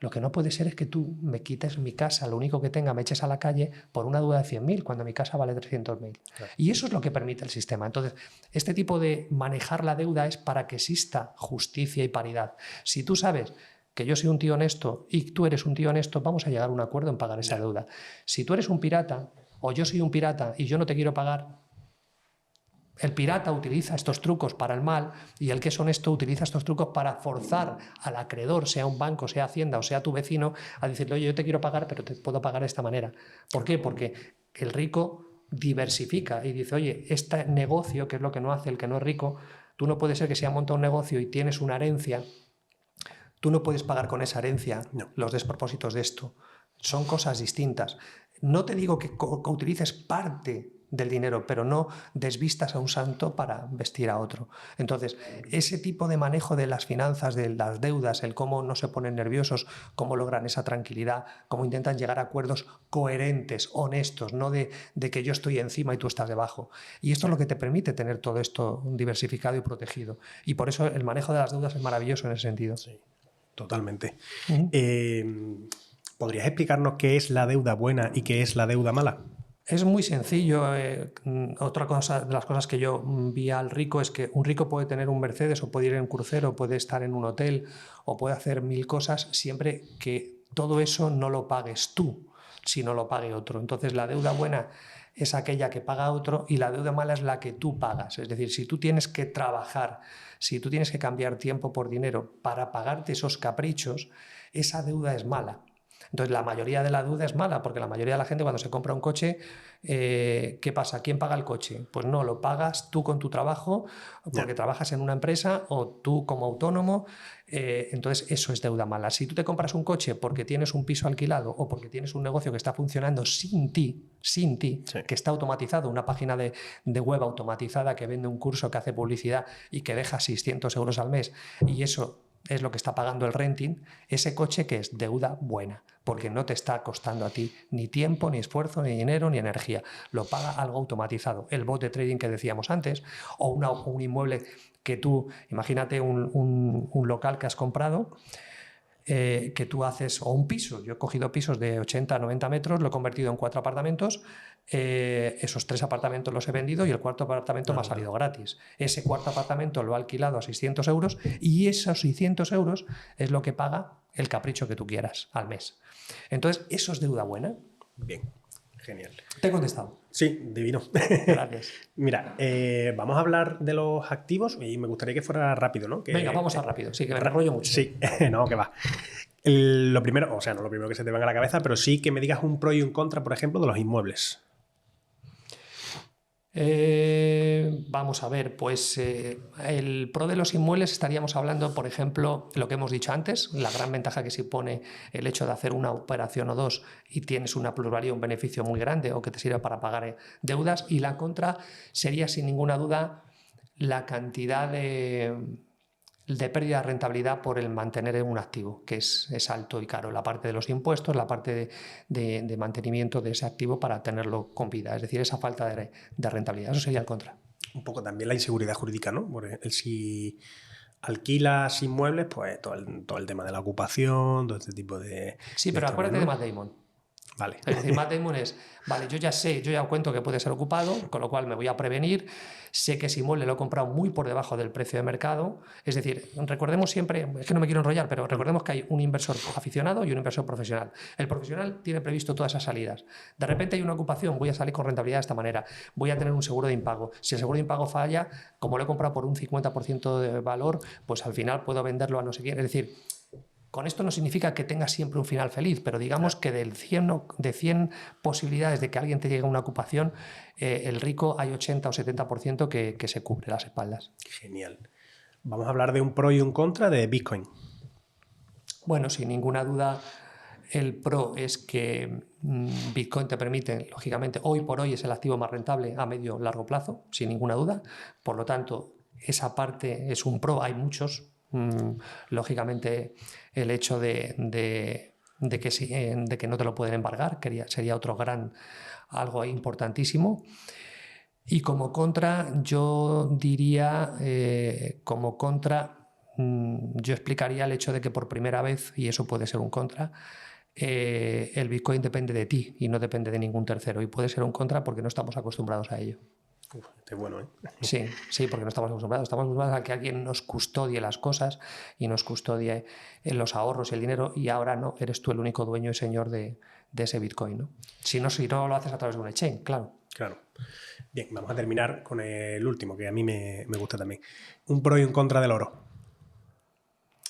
Speaker 1: Lo que no puede ser es que tú me quites mi casa, lo único que tenga, me eches a la calle por una deuda de 100.000 cuando mi casa vale 300.000. Claro. Y eso es lo que permite el sistema. Entonces, este tipo de manejar la deuda es para que exista justicia y paridad. Si tú sabes que yo soy un tío honesto y tú eres un tío honesto, vamos a llegar a un acuerdo en pagar esa deuda. Si tú eres un pirata o yo soy un pirata y yo no te quiero pagar, el pirata utiliza estos trucos para el mal y el que es honesto utiliza estos trucos para forzar al acreedor, sea un banco, sea Hacienda o sea tu vecino, a decirle, oye, yo te quiero pagar, pero te puedo pagar de esta manera. ¿Por qué? Porque el rico diversifica y dice, oye, este negocio, que es lo que no hace el que no es rico, tú no puede ser que se haya montado un negocio y tienes una herencia, tú no puedes pagar con esa herencia los despropósitos de esto. Son cosas distintas. No te digo que utilices parte del dinero, pero no desvistas a un santo para vestir a otro. Entonces, ese tipo de manejo de las finanzas, de las deudas, el cómo no se ponen nerviosos, cómo logran esa tranquilidad, cómo intentan llegar a acuerdos coherentes, honestos, no de que yo estoy encima y tú estás debajo. Y esto es lo que te permite tener todo esto diversificado y protegido. Y por eso el manejo de las deudas es maravilloso en ese sentido.
Speaker 3: Sí, totalmente. ¿Podrías explicarnos qué es la deuda buena y qué es la deuda mala?
Speaker 1: Es muy sencillo. Otra cosa de las cosas que yo vi al rico es que un rico puede tener un Mercedes o puede ir en un crucero, puede estar en un hotel o puede hacer 1000 cosas siempre que todo eso no lo pagues tú, sino lo pague otro. Entonces la deuda buena es aquella que paga otro y la deuda mala es la que tú pagas. Es decir, si tú tienes que trabajar, si tú tienes que cambiar tiempo por dinero para pagarte esos caprichos, esa deuda es mala. Entonces, la mayoría de la deuda es mala, porque la mayoría de la gente cuando se compra un coche, ¿qué pasa? ¿Quién paga el coche? Pues no, lo pagas tú con tu trabajo, porque trabajas en una empresa o tú como autónomo. Entonces, eso es deuda mala. Si tú te compras un coche porque tienes un piso alquilado o porque tienes un negocio que está funcionando sin ti, que está automatizado, una página de web automatizada que vende un curso, que hace publicidad y que deja 600 euros al mes, y eso es lo que está pagando el renting, ese coche que es deuda buena, porque no te está costando a ti ni tiempo, ni esfuerzo, ni dinero, ni energía. Lo paga algo automatizado. El bot de trading que decíamos antes, o un inmueble que tú, imagínate un local que has comprado, que tú haces, o un piso. Yo he cogido pisos de 80 a 90 metros, lo he convertido en 4 apartamentos, esos 3 apartamentos los he vendido y el cuarto apartamento me ha salido gratis. Ese cuarto apartamento lo he alquilado a 600 euros y esos 600 euros es lo que paga el capricho que tú quieras al mes. Entonces, ¿eso es deuda buena?
Speaker 3: Bien, genial.
Speaker 1: ¿Te he contestado?
Speaker 3: Sí, divino.
Speaker 1: Gracias.
Speaker 3: Mira, vamos a hablar de los activos y me gustaría que fuera rápido, ¿no?
Speaker 1: Venga, vamos a rápido. Sí, que me enrollo mucho.
Speaker 3: Sí, no, que va. Lo primero, o sea, no lo primero que se te venga a la cabeza, pero sí que me digas un pro y un contra, por ejemplo, de los inmuebles.
Speaker 1: Vamos a ver, pues el pro de los inmuebles estaríamos hablando, por ejemplo, lo que hemos dicho antes, la gran ventaja que supone el hecho de hacer una operación o dos y tienes una plusvalía, un beneficio muy grande o que te sirve para pagar deudas, y la contra sería sin ninguna duda la cantidad de pérdida de rentabilidad por el mantener un activo, que es alto y caro. La parte de los impuestos, la parte de mantenimiento de ese activo para tenerlo con vida, es decir, esa falta de rentabilidad. Eso sería el contra.
Speaker 3: Un poco también la inseguridad jurídica, ¿no? Porque si alquilas inmuebles, pues todo el tema de la ocupación, todo este tipo de...
Speaker 1: Sí, pero acuérdate de Matt Damon.
Speaker 3: Vale.
Speaker 1: Es decir, Matt Damon es, vale, yo ya cuento que puede ser ocupado, con lo cual me voy a prevenir, sé que ese inmueble lo he comprado muy por debajo del precio de mercado, es decir, recordemos siempre, es que no me quiero enrollar, pero recordemos que hay un inversor aficionado y un inversor profesional. El profesional tiene previsto todas esas salidas. De repente hay una ocupación, voy a salir con rentabilidad de esta manera, voy a tener un seguro de impago. Si el seguro de impago falla, como lo he comprado por un 50% de valor, pues al final puedo venderlo a no sé quién. Es decir, con esto no significa que tengas siempre un final feliz, pero digamos que de 100 posibilidades de que alguien te llegue a una ocupación, el rico hay 80 o 70% que se cubre las espaldas.
Speaker 3: Genial. Vamos a hablar de un pro y un contra de Bitcoin.
Speaker 1: Bueno, sin ninguna duda, el pro es que Bitcoin te permite, lógicamente, hoy por hoy es el activo más rentable a medio largo plazo, sin ninguna duda. Por lo tanto, esa parte es un pro, hay muchos. Lógicamente, el hecho de de que no te lo pueden embargar, que sería algo importantísimo. Y como contra, yo diría, yo explicaría el hecho de que por primera vez, y eso puede ser un contra, el Bitcoin depende de ti y no depende de ningún tercero. Y puede ser un contra porque no estamos acostumbrados a ello.
Speaker 3: Este es bueno, ¿eh?
Speaker 1: Sí, porque no estamos acostumbrados. Estamos acostumbrados a que alguien nos custodie las cosas y nos custodie los ahorros y el dinero, y ahora no, eres tú el único dueño y señor de ese Bitcoin, ¿no? Si no lo haces a través de un exchange, claro.
Speaker 3: Claro. Bien, vamos a terminar con el último, que a mí me gusta también. Un pro y un contra del oro.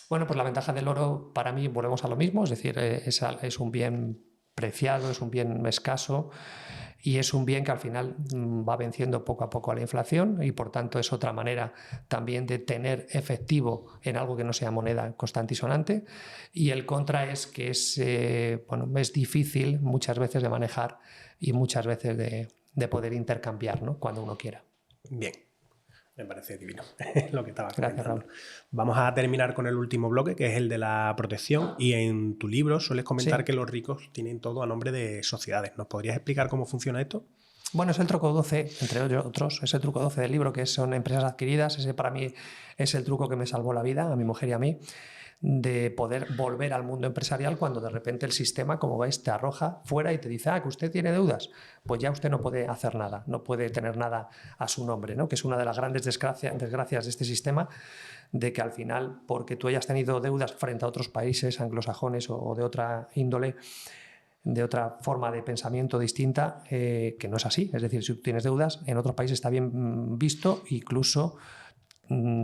Speaker 1: Bueno, pues la ventaja del oro, para mí, volvemos a lo mismo, es decir, es un bien preciado, es un bien escaso y es un bien que al final va venciendo poco a poco a la inflación, y por tanto es otra manera también de tener efectivo en algo que no sea moneda constante y sonante. Y el contra es que es difícil muchas veces de manejar y muchas veces de poder intercambiar, ¿no?, cuando uno quiera.
Speaker 3: Bien. Me parece divino lo que estabas
Speaker 1: Gracias,
Speaker 3: comentando.
Speaker 1: Raúl.
Speaker 3: Vamos a terminar con el último bloque, que es el de la protección. Y en tu libro sueles comentar que los ricos tienen todo a nombre de sociedades. ¿Nos podrías explicar cómo funciona esto?
Speaker 1: Bueno, es el truco 12, entre otros, es el truco 12 del libro, que son empresas adquiridas. Ese para mí es el truco que me salvó la vida, a mi mujer y a mí, de poder volver al mundo empresarial cuando de repente el sistema, como veis, te arroja fuera y te dice, que usted tiene deudas, pues ya usted no puede hacer nada, no puede tener nada a su nombre, ¿no? Que es una de las grandes desgracias de este sistema, de que al final, porque tú hayas tenido deudas frente a otros países anglosajones o de otra índole, de otra forma de pensamiento distinta, que no es así. Es decir, si tú tienes deudas, en otros países está bien visto, incluso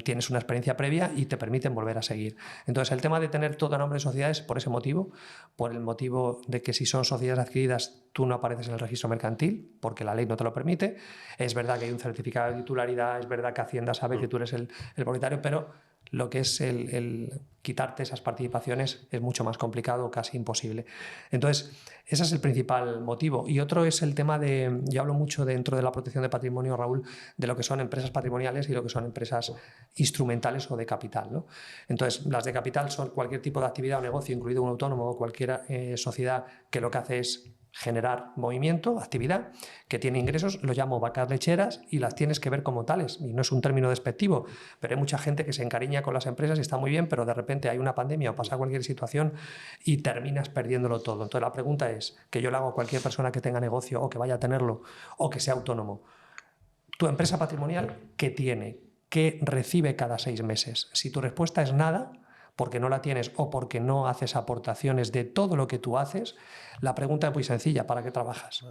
Speaker 1: tienes una experiencia previa y te permiten volver a seguir. Entonces, el tema de tener todo a nombre de sociedades, por ese motivo, por el motivo de que si son sociedades adquiridas, tú no apareces en el registro mercantil, porque la ley no te lo permite. Es verdad que hay un certificado de titularidad, es verdad que Hacienda sabe que tú eres el propietario, pero lo que es el quitarte esas participaciones es mucho más complicado, casi imposible. Entonces, ese es el principal motivo. Y otro es el tema yo hablo mucho dentro de la protección de patrimonio, Raúl, de lo que son empresas patrimoniales y lo que son empresas instrumentales o de capital, ¿no? Entonces, las de capital son cualquier tipo de actividad o negocio, incluido un autónomo o cualquier sociedad que lo que hace es generar movimiento, actividad, que tiene ingresos, lo llamo vacas lecheras, y las tienes que ver como tales. Y no es un término despectivo, pero hay mucha gente que se encariña con las empresas y está muy bien, pero de repente hay una pandemia o pasa cualquier situación y terminas perdiéndolo todo. Entonces la pregunta es, que yo le hago a cualquier persona que tenga negocio o que vaya a tenerlo o que sea autónomo: tu empresa patrimonial, ¿qué tiene? ¿Qué recibe cada 6 meses? Si tu respuesta es nada, porque no la tienes o porque no haces aportaciones de todo lo que tú haces, la pregunta es muy sencilla: ¿para qué trabajas?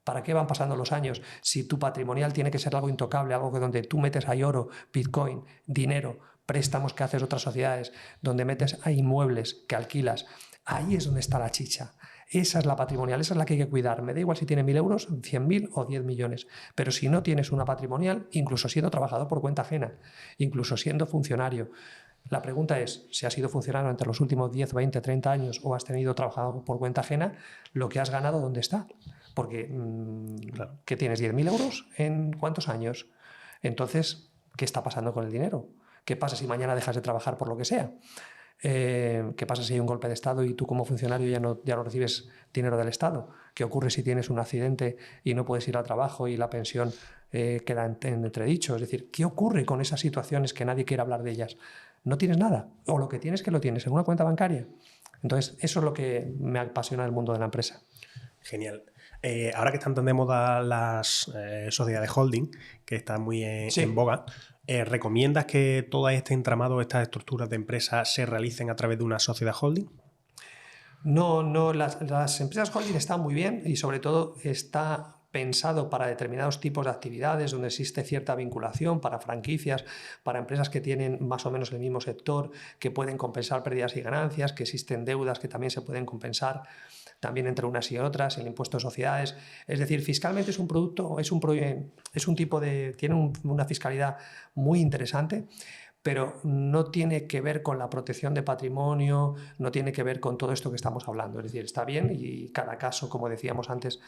Speaker 1: ¿Para qué van pasando los años? Si tu patrimonial tiene que ser algo intocable, algo que donde tú metes ahí oro, Bitcoin, dinero, préstamos que haces otras sociedades, donde metes ahí inmuebles que alquilas, ahí es donde está la chicha. Esa es la patrimonial, esa es la que hay que cuidar. Me da igual si tiene 1.000 euros, 100.000 o 10 millones. Pero si no tienes una patrimonial, incluso siendo trabajador por cuenta ajena, incluso siendo funcionario, la pregunta es, si has sido funcionario entre los últimos 10, 20, 30 años o has tenido trabajador por cuenta ajena, lo que has ganado, ¿dónde está? Porque,
Speaker 3: Claro.
Speaker 1: ¿qué tienes? ¿10.000 euros en cuántos años? Entonces, ¿qué está pasando con el dinero? ¿Qué pasa si mañana dejas de trabajar por lo que sea? ¿Qué pasa si hay un golpe de Estado y tú como funcionario ya no recibes dinero del Estado? ¿Qué ocurre si tienes un accidente y no puedes ir al trabajo y la pensión queda en entredicho? Es decir, ¿qué ocurre con esas situaciones que nadie quiere hablar de ellas? No tienes nada, o lo que tienes que lo tienes en una cuenta bancaria. Entonces, eso es lo que me apasiona del mundo de la empresa.
Speaker 3: Genial. Ahora que están tan de moda las sociedades holding, que están muy en boga, ¿recomiendas que todo este entramado, estas estructuras de empresas se realicen a través de una sociedad holding?
Speaker 1: No, las empresas holding están muy bien y sobre todo está pensado para determinados tipos de actividades donde existe cierta vinculación, para franquicias, para empresas que tienen más o menos el mismo sector, que pueden compensar pérdidas y ganancias, que existen deudas que también se pueden compensar también entre unas y otras, el impuesto de sociedades. Es decir, fiscalmente es un producto, es un tipo de... tiene una fiscalidad muy interesante, pero no tiene que ver con la protección de patrimonio, no tiene que ver con todo esto que estamos hablando. Es decir, está bien y cada caso, como decíamos antes,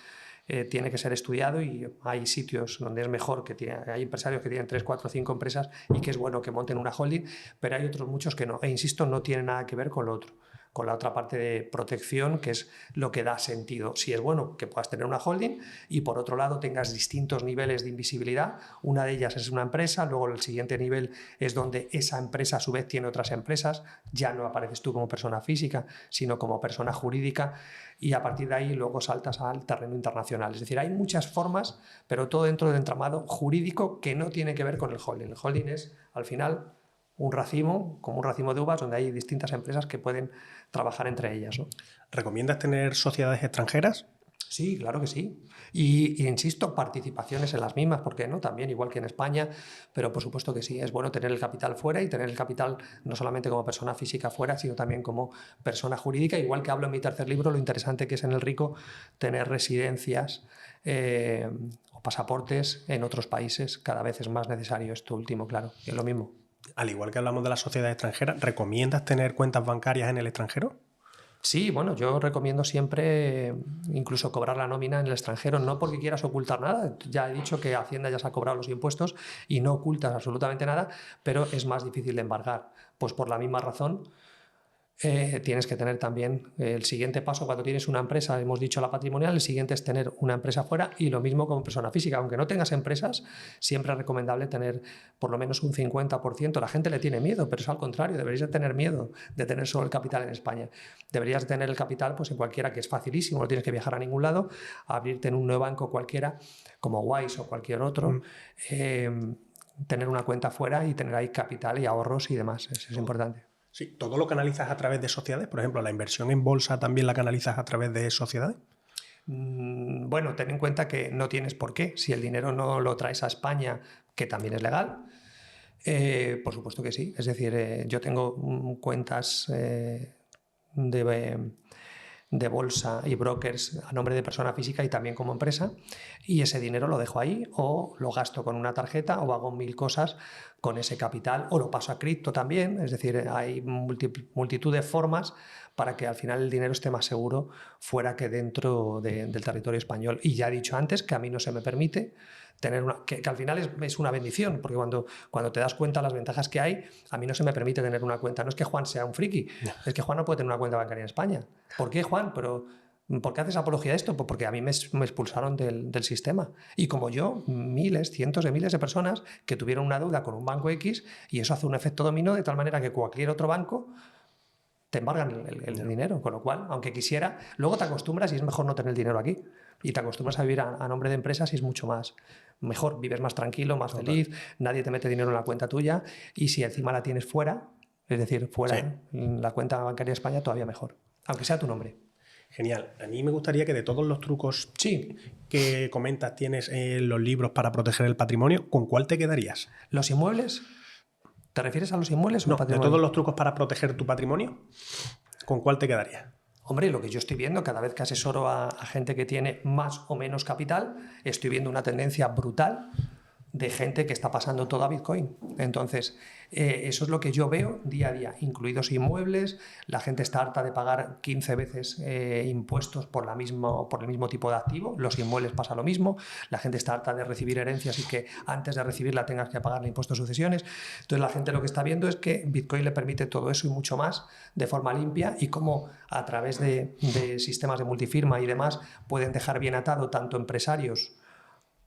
Speaker 1: tiene que ser estudiado, y hay sitios donde es mejor, hay empresarios que tienen 3, 4, 5 empresas y que es bueno que monten una holding, pero hay otros muchos que no. E insisto, no tiene nada que ver con lo otro. con la otra parte de protección, que es lo que da sentido. Si es bueno que puedas tener una holding y por otro lado tengas distintos niveles de invisibilidad. Una de ellas es una empresa, luego el siguiente nivel es donde esa empresa a su vez tiene otras empresas, ya no apareces tú como persona física, sino como persona jurídica, y a partir de ahí luego saltas al terreno internacional. Es decir, hay muchas formas, pero todo dentro del entramado jurídico que no tiene que ver con el holding. El holding es, al final, un racimo, como un racimo de uvas, donde hay distintas empresas que pueden trabajar entre ellas, ¿no?
Speaker 3: ¿Recomiendas tener sociedades extranjeras?
Speaker 1: Sí, claro que sí. Y insisto, participaciones en las mismas, ¿por qué no? También, igual que en España, pero por supuesto que sí, es bueno tener el capital fuera y tener el capital no solamente como persona física fuera, sino también como persona jurídica. Igual que hablo en mi tercer libro, lo interesante que es en el rico tener residencias o pasaportes en otros países. Cada vez es más necesario esto último, claro, es lo mismo.
Speaker 3: Al igual que hablamos de las sociedades extranjeras, ¿recomiendas tener cuentas bancarias en el extranjero?
Speaker 1: Sí, bueno, yo recomiendo siempre incluso cobrar la nómina en el extranjero, no porque quieras ocultar nada, ya he dicho que Hacienda ya se ha cobrado los impuestos y no ocultas absolutamente nada, pero es más difícil de embargar. Pues por la misma razón tienes que tener también el siguiente paso cuando tienes una empresa, hemos dicho la patrimonial, el siguiente es tener una empresa fuera y lo mismo como persona física. Aunque no tengas empresas, siempre es recomendable tener por lo menos un 50%. La gente le tiene miedo, pero es al contrario, deberías de tener miedo de tener solo el capital en España. Deberías de tener el capital pues, en cualquiera, que es facilísimo, no tienes que viajar a ningún lado, abrirte en un nuevo banco cualquiera, como Wise o cualquier otro, tener una cuenta fuera y tener ahí capital y ahorros y demás, eso es importante.
Speaker 3: Sí, ¿todo lo canalizas a través de sociedades? Por ejemplo, ¿la inversión en bolsa también la canalizas a través de sociedades?
Speaker 1: Bueno, ten en cuenta que no tienes por qué. Si el dinero no lo traes a España, que también es legal, por supuesto que sí. Es decir, yo tengo cuentas de bolsa y brokers a nombre de persona física y también como empresa, y ese dinero lo dejo ahí o lo gasto con una tarjeta o hago 1000 cosas con ese capital o lo paso a cripto también. Es decir, hay multitud de formas para que al final el dinero esté más seguro fuera que dentro del territorio español. Y ya he dicho antes que a mí no se me permite tener que al final es una bendición, porque cuando te das cuenta de las ventajas que hay, a mí no se me permite tener una cuenta. No es que Juan sea un friki, es que Juan no puede tener una cuenta bancaria en España. ¿Por qué, Juan? ¿Por qué haces apología de esto? Pues porque a mí me expulsaron del sistema. Y como yo, miles, cientos de miles de personas que tuvieron una deuda con un banco X, y eso hace un efecto dominó de tal manera que cualquier otro banco te embargan el dinero, con lo cual, aunque quisiera, luego te acostumbras y es mejor no tener el dinero aquí. Y te acostumbras a vivir a nombre de empresas y es mucho más mejor, vives más tranquilo, más feliz, nadie te mete dinero en la cuenta tuya y si encima la tienes fuera, es decir, fuera en la cuenta bancaria de España, todavía mejor, aunque sea tu nombre.
Speaker 3: Genial. A mí me gustaría que de todos los trucos que comentas tienes en los libros para proteger el patrimonio, ¿con cuál te quedarías?
Speaker 1: ¿Los inmuebles? ¿Te refieres a los inmuebles o al patrimonio?
Speaker 3: De todos los trucos para proteger tu patrimonio, ¿con cuál te quedarías?
Speaker 1: Hombre, lo que yo estoy viendo, cada vez que asesoro a gente que tiene más o menos capital, estoy viendo una tendencia brutal de gente que está pasando todo a Bitcoin. Entonces, eso es lo que yo veo día a día, incluidos inmuebles. La gente está harta de pagar 15 veces impuestos por el mismo tipo de activo. Los inmuebles pasa lo mismo. La gente está harta de recibir herencias y que antes de recibirla tengas que pagar el impuesto de sucesiones. Entonces, la gente lo que está viendo es que Bitcoin le permite todo eso y mucho más de forma limpia, y cómo a través de sistemas de multifirma y demás pueden dejar bien atado tanto empresarios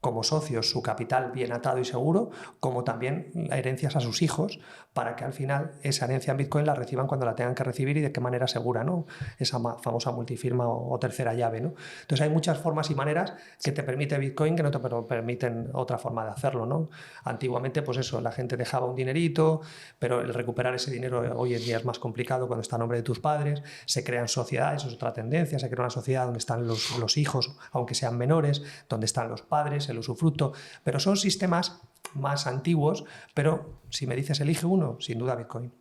Speaker 1: como socios su capital bien atado y seguro, como también herencias a sus hijos, para que al final esa herencia en Bitcoin la reciban cuando la tengan que recibir y de qué manera segura, ¿no? Esa famosa multifirma o tercera llave, ¿no? Entonces hay muchas formas y maneras que te permite Bitcoin que no te permiten otra forma de hacerlo, ¿no? Antiguamente, pues eso, la gente dejaba un dinerito, pero el recuperar ese dinero hoy en día es más complicado cuando está a nombre de tus padres. Se crean sociedades, es otra tendencia, se crea una sociedad donde están los hijos, aunque sean menores, donde están los padres, el usufructo, pero son sistemas más antiguos, pero si me dices elige uno, sin duda Bitcoin.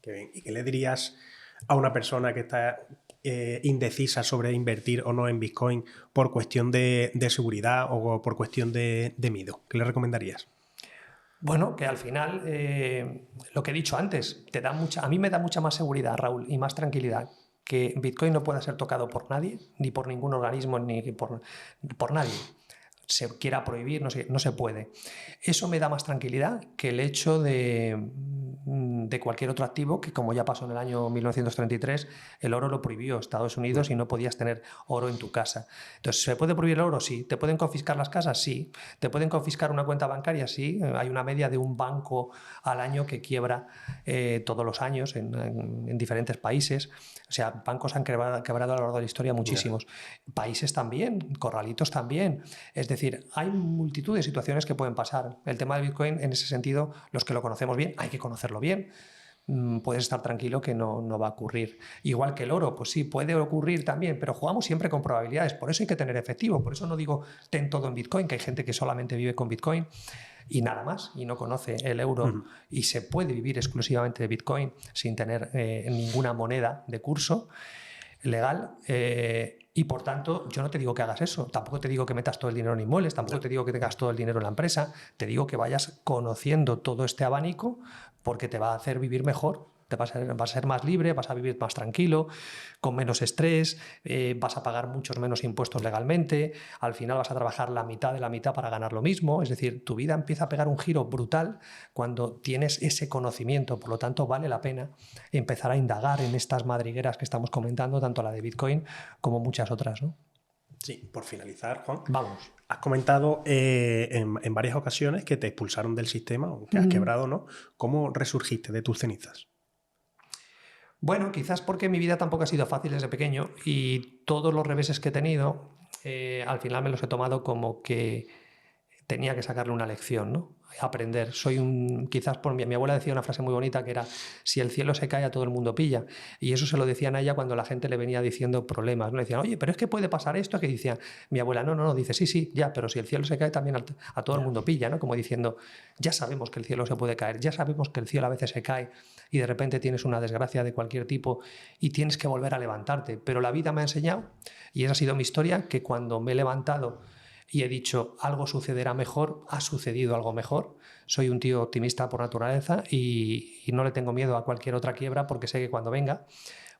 Speaker 3: Qué bien. ¿Y qué le dirías a una persona que está indecisa sobre invertir o no en Bitcoin por cuestión de seguridad o por cuestión de miedo? ¿Qué le recomendarías?
Speaker 1: Bueno, que al final, lo que he dicho antes, a mí me da mucha más seguridad, Raúl, y más tranquilidad que Bitcoin no pueda ser tocado por nadie, ni por ningún organismo, ni por nadie. Se quiera prohibir, no se puede. Eso me da más tranquilidad que el hecho de de cualquier otro activo, que como ya pasó en el año 1933, el oro lo prohibió Estados Unidos y no podías tener oro en tu casa. Entonces, ¿se puede prohibir el oro? Sí. ¿Te pueden confiscar las casas? Sí. ¿Te pueden confiscar una cuenta bancaria? Sí. Hay una media de un banco al año que quiebra todos los años en diferentes países. O sea, bancos han quebrado a lo largo de la historia muchísimos. Países también, corralitos también. Es decir, hay multitud de situaciones que pueden pasar. El tema del Bitcoin, en ese sentido, los que lo conocemos bien, hay que conocerlo bien. Puedes estar tranquilo que no va a ocurrir. Igual que el oro, pues sí, puede ocurrir también, pero jugamos siempre con probabilidades. Por eso hay que tener efectivo. Por eso no digo ten todo en Bitcoin, que hay gente que solamente vive con Bitcoin y nada más, y no conoce el euro, y se puede vivir exclusivamente de Bitcoin sin tener ninguna moneda de curso legal. Y por tanto, yo no te digo que hagas eso, tampoco te digo que metas todo el dinero en inmuebles, tampoco te digo que tengas todo el dinero en la empresa, te digo que vayas conociendo todo este abanico porque te va a hacer vivir mejor, vas a ser más libre, vas a vivir más tranquilo, con menos estrés, vas a pagar muchos menos impuestos legalmente, al final vas a trabajar la mitad de la mitad para ganar lo mismo, es decir, tu vida empieza a pegar un giro brutal cuando tienes ese conocimiento, por lo tanto vale la pena empezar a indagar en estas madrigueras que estamos comentando, tanto la de Bitcoin como muchas otras, ¿no?
Speaker 3: Sí, por finalizar, Juan.
Speaker 1: Vamos.
Speaker 3: Has comentado en varias ocasiones que te expulsaron del sistema, o que has quebrado, ¿no? ¿Cómo resurgiste de tus cenizas?
Speaker 1: Bueno, quizás porque mi vida tampoco ha sido fácil desde pequeño y todos los reveses que he tenido, al final me los he tomado como que tenía que sacarle una lección, ¿no? Aprender. Quizás por mi abuela decía una frase muy bonita que era: si el cielo se cae, a todo el mundo pilla. Y eso se lo decían a ella cuando la gente le venía diciendo problemas, ¿no? Le decían, oye, pero es que puede pasar esto, que decía mi abuela, no, dice, sí, ya, pero si el cielo se cae, también a todo el mundo pilla, ¿no? Como diciendo, ya sabemos que el cielo se puede caer, ya sabemos que el cielo a veces se cae y de repente tienes una desgracia de cualquier tipo y tienes que volver a levantarte. Pero la vida me ha enseñado, y esa ha sido mi historia, que cuando me he levantado y he dicho algo sucederá mejor, ha sucedido algo mejor. Soy un tío optimista por naturaleza y no le tengo miedo a cualquier otra quiebra porque sé que cuando venga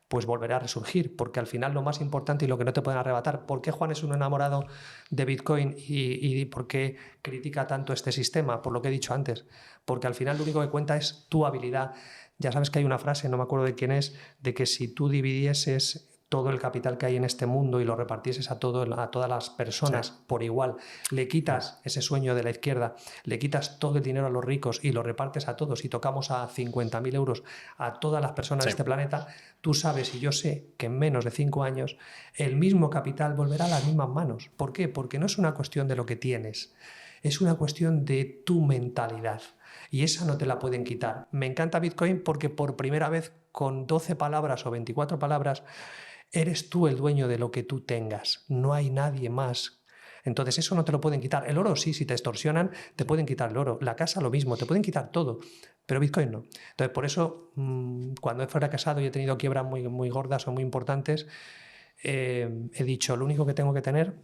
Speaker 1: pues volverá a resurgir, porque al final lo más importante y lo que no te pueden arrebatar, ¿por qué Juan es un enamorado de Bitcoin y por qué critica tanto este sistema? Por lo que he dicho antes, porque al final lo único que cuenta es tu habilidad. Ya sabes que hay una frase, no me acuerdo de quién es, de que si tú dividieses todo el capital que hay en este mundo y lo repartieses a todas las personas por igual, le quitas ese sueño de la izquierda, le quitas todo el dinero a los ricos y lo repartes a todos y tocamos a 50.000 euros a todas las personas de este planeta, tú sabes y yo sé que en menos de 5 años el mismo capital volverá a las mismas manos. ¿Por qué? Porque no es una cuestión de lo que tienes, es una cuestión de tu mentalidad. Y esa no te la pueden quitar. Me encanta Bitcoin porque por primera vez con 12 palabras o 24 palabras eres tú el dueño de lo que tú tengas, no hay nadie más. Entonces eso no te lo pueden quitar. El oro sí, si te extorsionan, te pueden quitar el oro. La casa lo mismo, te pueden quitar todo, pero Bitcoin no. Entonces por eso, cuando he fracasado y he tenido quiebras muy, muy gordas o muy importantes, he dicho, lo único que tengo que tener,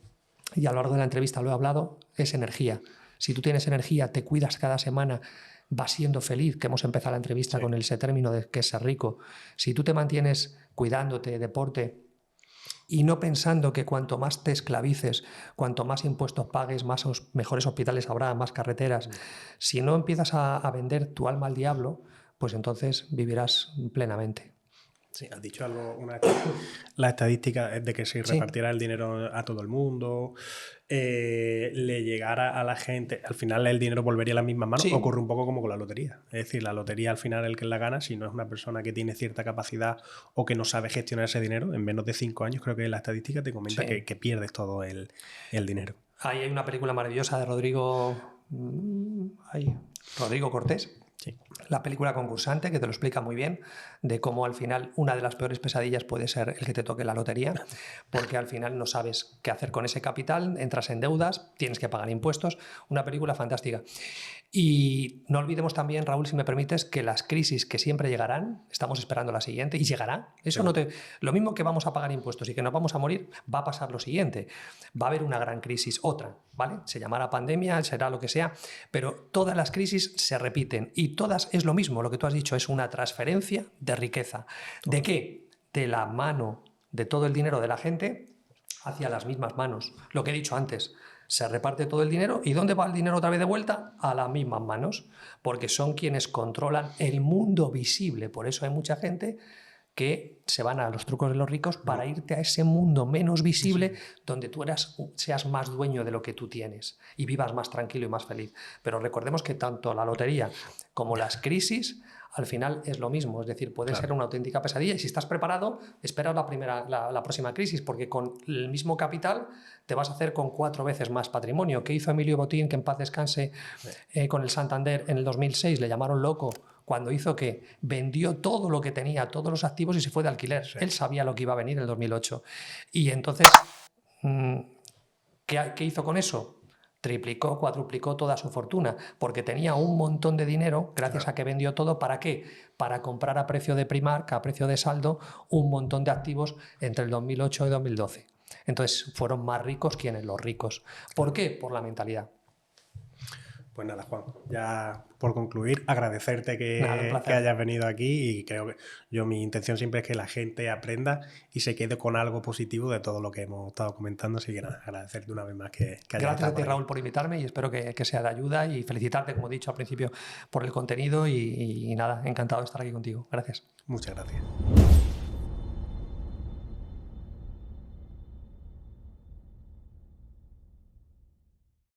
Speaker 1: y a lo largo de la entrevista lo he hablado, es energía. Si tú tienes energía, te cuidas cada semana, vas siendo feliz, que hemos empezado la entrevista con ese término de que es ser rico. Si tú te mantienes cuidándote, deporte, y no pensando que cuanto más te esclavices, cuanto más impuestos pagues, mejores hospitales habrá, más carreteras. Si no empiezas a vender tu alma al diablo, pues entonces vivirás plenamente.
Speaker 3: Sí, has dicho algo, la estadística es de que si repartiera el dinero a todo el mundo, le llegara a la gente, al final el dinero volvería a las mismas manos. Ocurre un poco como con la lotería. Es decir, la lotería al final el que la gana, si no es una persona que tiene cierta capacidad o que no sabe gestionar ese dinero, en menos de 5 años creo que la estadística te comenta que pierdes todo el dinero.
Speaker 1: Ahí hay una película maravillosa de Rodrigo Cortés. Sí. La película Concursante, que te lo explica muy bien, de cómo al final una de las peores pesadillas puede ser el que te toque la lotería, porque al final no sabes qué hacer con ese capital, entras en deudas, tienes que pagar impuestos. Una película fantástica. Y no olvidemos también, Raúl, si me permites, que las crisis que siempre llegarán, estamos esperando la siguiente y llegará. Eso lo mismo que vamos a pagar impuestos y que nos vamos a morir, va a pasar lo siguiente. Va a haber una gran crisis, otra, ¿vale? Se llamará pandemia, será lo que sea, pero todas las crisis se repiten y todas es lo mismo. Lo que tú has dicho es una transferencia de riqueza. ¿De qué? De la mano de todo el dinero de la gente hacia las mismas manos. Lo que he dicho antes. Se reparte todo el dinero. ¿Y dónde va el dinero otra vez de vuelta? A las mismas manos, porque son quienes controlan el mundo visible. Por eso hay mucha gente que se van a los trucos de los ricos para irte a ese mundo menos visible, donde tú seas más dueño de lo que tú tienes y vivas más tranquilo y más feliz. Pero recordemos que tanto la lotería como las crisis al final es lo mismo, es decir, puede ser una auténtica pesadilla, y si estás preparado, espera la próxima crisis, porque con el mismo capital te vas a hacer con 4 veces más patrimonio. ¿Qué hizo Emilio Botín, que en paz descanse, con el Santander en el 2006? Le llamaron loco cuando hizo que vendió todo lo que tenía, todos los activos, y se fue de alquiler. Sí. Él sabía lo que iba a venir en el 2008. Y entonces, ¿qué hizo con eso? Triplicó, cuadruplicó toda su fortuna, porque tenía un montón de dinero gracias a que vendió todo. ¿Para qué? Para comprar a precio de Primark, a precio de saldo, un montón de activos entre el 2008 y 2012. Entonces fueron más ricos quienes los ricos. ¿Por qué? Por la mentalidad.
Speaker 3: Pues nada, Juan, ya por concluir, agradecerte que hayas venido aquí, y creo que mi intención siempre es que la gente aprenda y se quede con algo positivo de todo lo que hemos estado comentando, así que nada, agradecerte una vez más que hayas estado.
Speaker 1: Gracias a ti, Raúl, por invitarme, y espero que sea de ayuda, y felicitarte, como he dicho al principio, por el contenido, y nada, encantado de estar aquí contigo. Gracias.
Speaker 3: Muchas gracias.